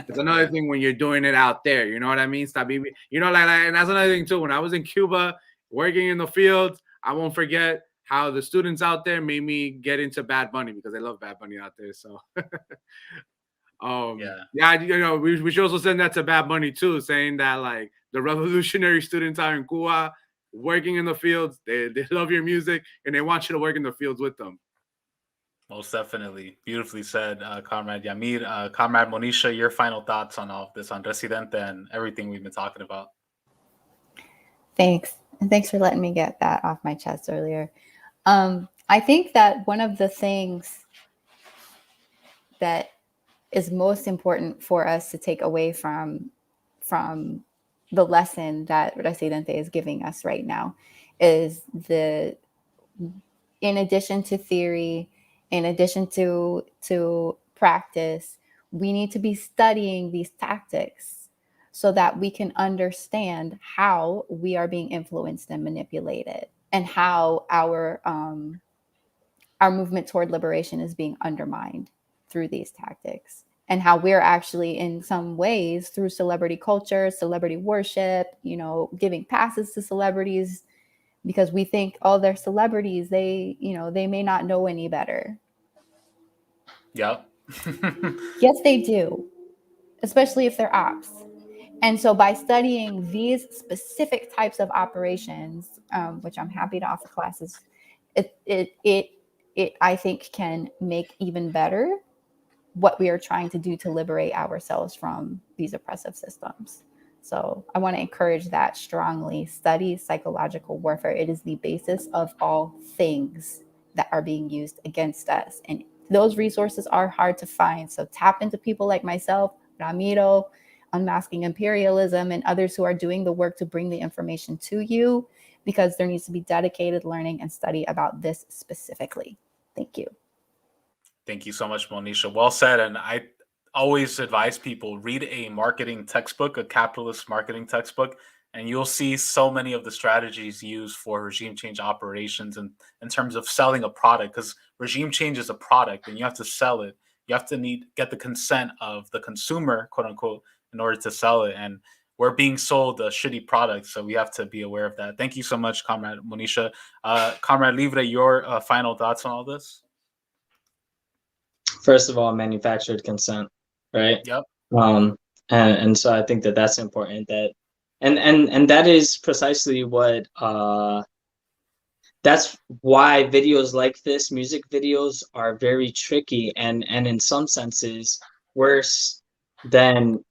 S8: It's another thing when you're doing it out there. You know what I mean? Stop being, you know, like, and that's another thing too. When I was in Cuba working in the fields, I won't forget how the students out there made me get into Bad Bunny because they love Bad Bunny out there. So, yeah, you know, we should also send that to Bad Bunny too, saying that like the revolutionary students out in Cuba working in the fields, they love your music and they want you to work in the fields with them.
S7: Most definitely. Beautifully said, Comrade Yhamir. Comrade Monisha, your final thoughts on all of this, on Residente and everything we've been talking about.
S9: Thanks. And thanks for letting me get that off my chest earlier. I think that one of the things that is most important for us to take away from the lesson that Residente is giving us right now is in addition to theory, in addition to practice, we need to be studying these tactics so that we can understand how we are being influenced and manipulated, and how our movement toward liberation is being undermined through these tactics, and how we're actually, in some ways, through celebrity culture, celebrity worship, you know, giving passes to celebrities because we think, oh, they're celebrities, they may not know any better.
S7: Yep.
S9: Yes, they do, especially if they're ops. And so by studying these specific types of operations, which I'm happy to offer classes, it I think can make even better what we are trying to do to liberate ourselves from these oppressive systems. So I want to encourage that strongly. Study psychological warfare. It is the basis of all things that are being used against us. And those resources are hard to find. So tap into people like myself, Ramiro, Unmasking Imperialism, and others who are doing the work to bring the information to you, because there needs to be dedicated learning and study about this specifically. Thank you.
S7: Thank you so much, Monisha. Well said. And I always advise people, read a marketing textbook, a capitalist marketing textbook, and you'll see so many of the strategies used for regime change operations and in terms of selling a product, because regime change is a product and you have to sell it. You have to get the consent of the consumer, quote unquote, in order to sell it. And we're being sold a shitty product, so we have to be aware of that. Thank you so much, Comrade Monisha. Comrade Libre, your final thoughts on all this?
S10: First of all, manufactured consent, right?
S7: Yep.
S10: And so I think that that's important. That and that is precisely what that's why videos like this, music videos, are very tricky and in some senses worse than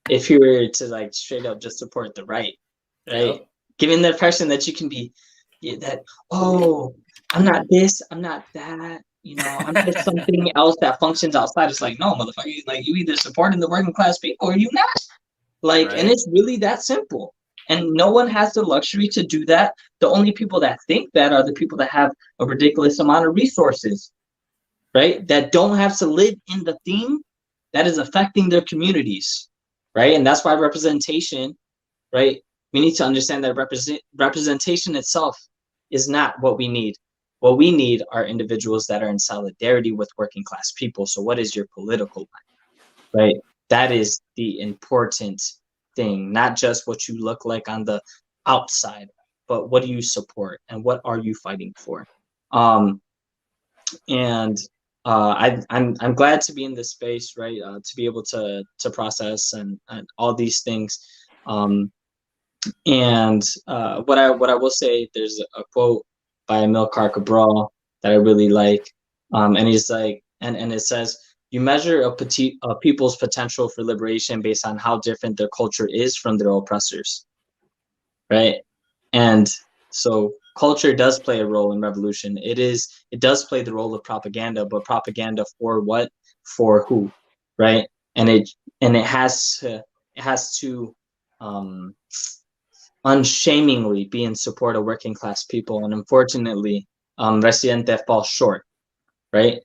S10: if you were to like straight up just support the right? Yep. Giving the impression that you can be that, oh, I'm not this, I'm not that, you know, I'm just something else that functions outside. It's like, no, motherfucker, like you either supporting the working class people or you not. Like, and it's really that simple. And no one has the luxury to do that. The only people that think that are the people that have a ridiculous amount of resources, right? That don't have to live in the thing that is affecting their communities, right? And that's why representation, right? We need to understand that representation itself is not what we need. What we need are individuals that are in solidarity with working class people. So what is your political line, right? That is the important thing, not just what you look like on the outside, but what do you support and what are you fighting for? I'm glad to be in this space, right? To be able to process and all these things. What I will say, there's a quote by Amilcar Cabral that I really like, and he's like, and it says, you measure a people's potential for liberation based on how different their culture is from their oppressors, right? And so culture does play a role in revolution. It does play the role of propaganda, but propaganda for what? For who, right? And it has to unshamingly be in support of working class people. And unfortunately, Residente falls short, right?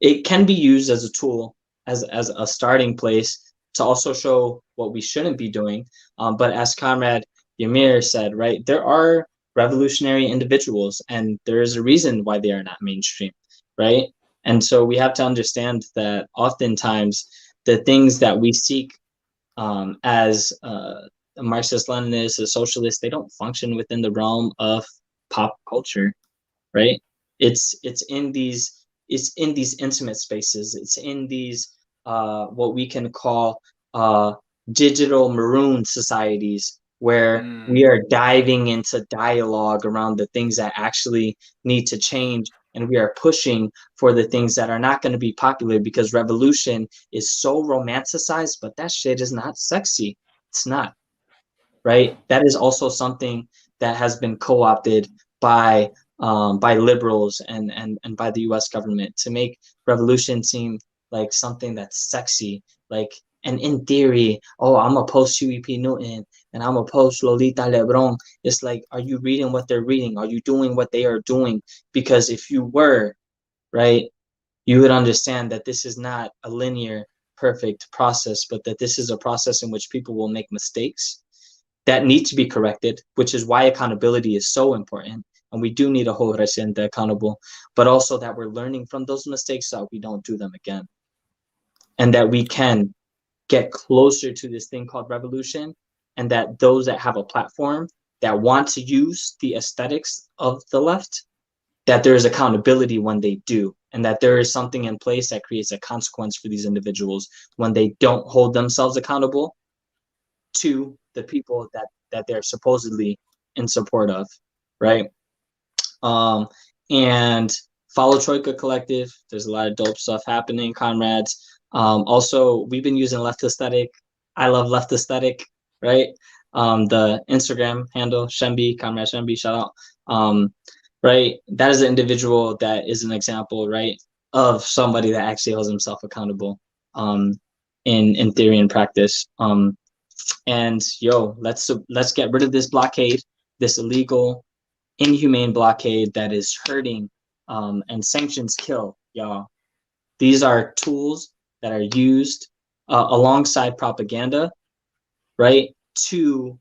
S10: It can be used as a tool, as a starting place to also show what we shouldn't be doing. But as Comrade Yhamir said, right, there are revolutionary individuals, and there is a reason why they are not mainstream, right? And so we have to understand that oftentimes the things that we seek as a Marxist-Leninist, a socialist, they don't function within the realm of pop culture, right? It's in these intimate spaces. It's in these what we can call digital maroon societies, where we are diving into dialogue around the things that actually need to change, and we are pushing for the things that are not going to be popular, because revolution is so romanticized, but that shit is not sexy. It's not, right? That is also something that has been co-opted by liberals and by the U.S. government to make revolution seem like something that's sexy, like, and in theory, oh, I'm a post UEP Newton and I'm a post Lolita Lebron. It's like, are you reading what they're reading? Are you doing what they are doing? Because if you were, right, you would understand that this is not a linear, perfect process, but that this is a process in which people will make mistakes that need to be corrected, which is why accountability is so important. And we do need to hold Residente accountable, but also that we're learning from those mistakes so we don't do them again. And that we can get closer to this thing called revolution, and that those that have a platform that want to use the aesthetics of the left, that there is accountability when they do, and that there is something in place that creates a consequence for these individuals when they don't hold themselves accountable to the people that they're supposedly in support of, right? And follow Troika Collective. There's a lot of dope stuff happening, comrades. Also, we've been using Left Aesthetic. I love Left Aesthetic, right? The Instagram handle, Shembi, Comrade Shembi, shout out. Right? That is an individual that is an example, right, of somebody that actually holds himself accountable in theory and practice. And yo, let's get rid of this blockade, this illegal, inhumane blockade that is hurting, and sanctions kill, y'all. These are tools that are used alongside propaganda, right, to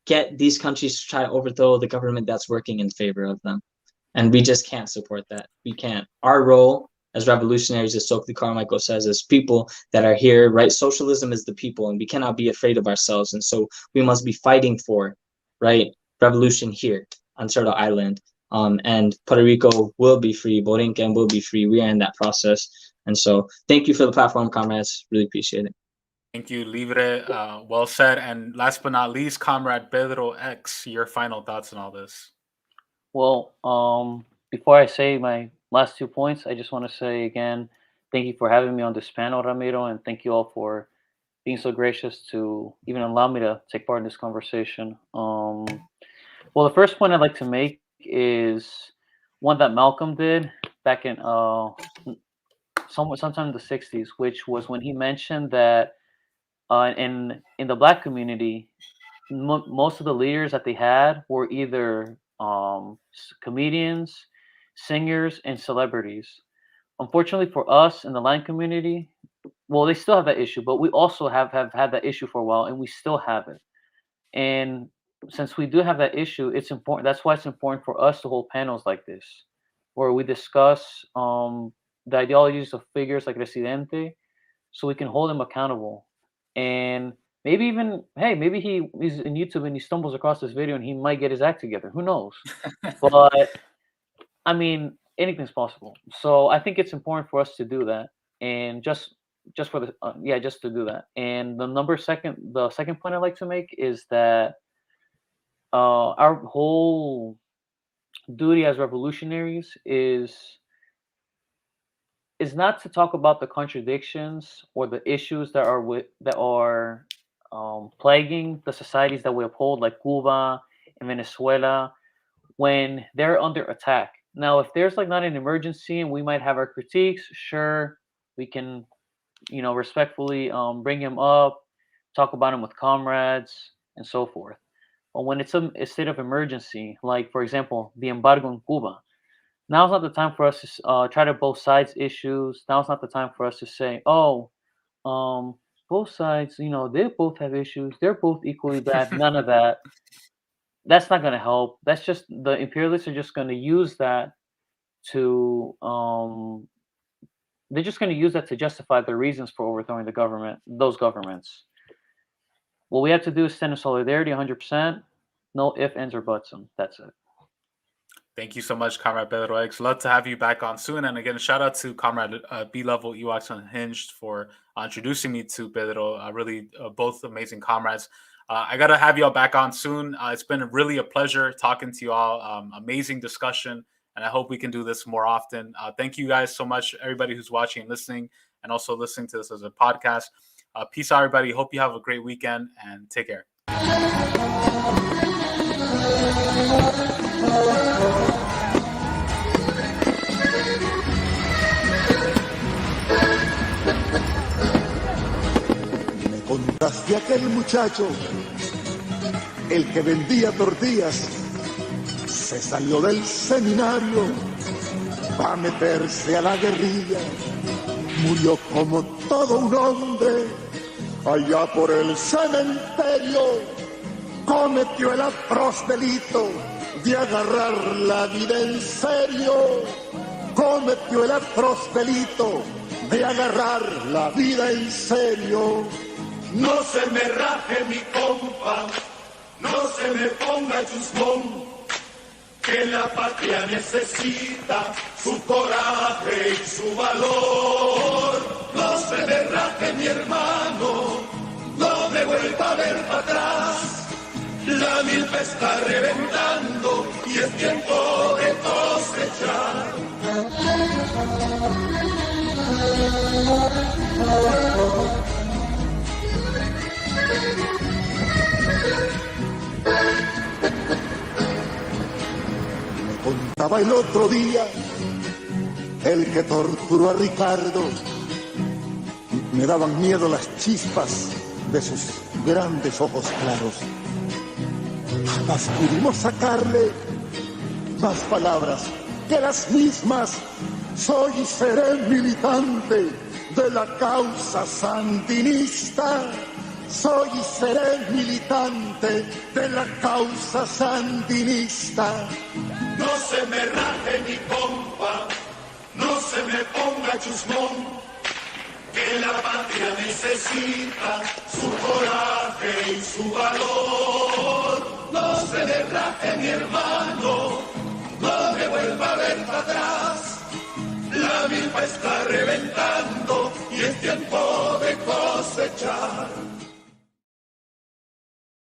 S10: get these countries to try to overthrow the government that's working in favor of them. And we just can't support that. We can't. Our role as revolutionaries, as Stokely Carmichael says, as people that are here, right? Socialism is the people, and we cannot be afraid of ourselves. And so we must be fighting for, right, revolution here on Turtle Island. And Puerto Rico will be free. Borinquen will be free. We are in that process. And so thank you for the platform, comrades. Really appreciate it.
S7: Thank you, Libre. Well said. And last but not least, Comrade Pedro X, your final thoughts on all this.
S11: Well, before I say my last 2 points, I just want to say again, thank you for having me on this panel, Ramiro, and thank you all for being so gracious to even allow me to take part in this conversation. Well, the first point I'd like to make is one that Malcolm did back in sometime in the 60s, which was when he mentioned that in the Black community, most of the leaders that they had were either comedians, singers, and celebrities. Unfortunately for us in the Latin community, well, they still have that issue, but we also have had that issue for a while, and we still have it. And since we do have that issue, it's important. That's why it's important for us to hold panels like this, where we discuss the ideologies of figures like Residente, so we can hold them accountable. And maybe even, hey, maybe he's in YouTube and he stumbles across this video and he might get his act together. Who knows? But I mean, anything's possible. So I think it's important for us to do that, and just for the just to do that. And the second point I'd like to make is that our whole duty as revolutionaries is not to talk about the contradictions or the issues that are plaguing the societies that we uphold, like Cuba and Venezuela, when they're under attack. Now, if there's like not an emergency and we might have our critiques, sure, we can, respectfully bring him up, talk about him with comrades, and so forth. But when it's a state of emergency, like, for example, the embargo in Cuba, now's not the time for us to try to both sides issues. Now's not the time for us to say, oh, both sides, they both have issues. They're both equally bad. None of that. That's not going to help. That's just, the imperialists are just going to use that to they're just going to use that to justify their reasons for overthrowing the government, those governments. What we have to do is stand in solidarity 100%. No ifs, ands, or buts. That's it.
S7: Thank you so much, Comrade Pedro X. Love to have you back on soon. And again, shout out to Comrade B-Level Ewoks Unhinged for introducing me to Pedro. Really, both amazing comrades. I got to have y'all back on soon. It's been really a pleasure talking to you all. Amazing discussion. And I hope we can do this more often. Thank you guys so much, everybody who's watching and listening, and also listening to this as a podcast. Peace out, everybody. Hope you have a great weekend, and take care.
S13: Me contaste aquel muchacho, el que vendía tortillas, se salió del seminario para meterse a la guerrilla, murió como todo un hombre allá por el cementerio, cometió el atroz delito de agarrar la vida en serio, cometió el atroz delito de agarrar la vida en serio.
S14: No se me raje mi compa, no se me ponga chusmón, que la patria necesita su coraje y su valor. No se me raje mi hermano, no me vuelva a ver para atrás. La milpa está reventando y es tiempo de cosechar.
S13: Me contaba el otro día el que torturó a Ricardo. Me daban miedo las chispas de sus grandes ojos claros. Jamás pudimos sacarle más palabras que las mismas. Soy y seré militante de la causa sandinista. Soy y seré militante de la causa sandinista.
S14: No se me raje mi compa, no se me ponga chusmón, que la patria necesita su coraje y su valor. No se me raje mi hermano, no me vuelva a ver para atrás. La milpa está reventando y es tiempo de cosechar.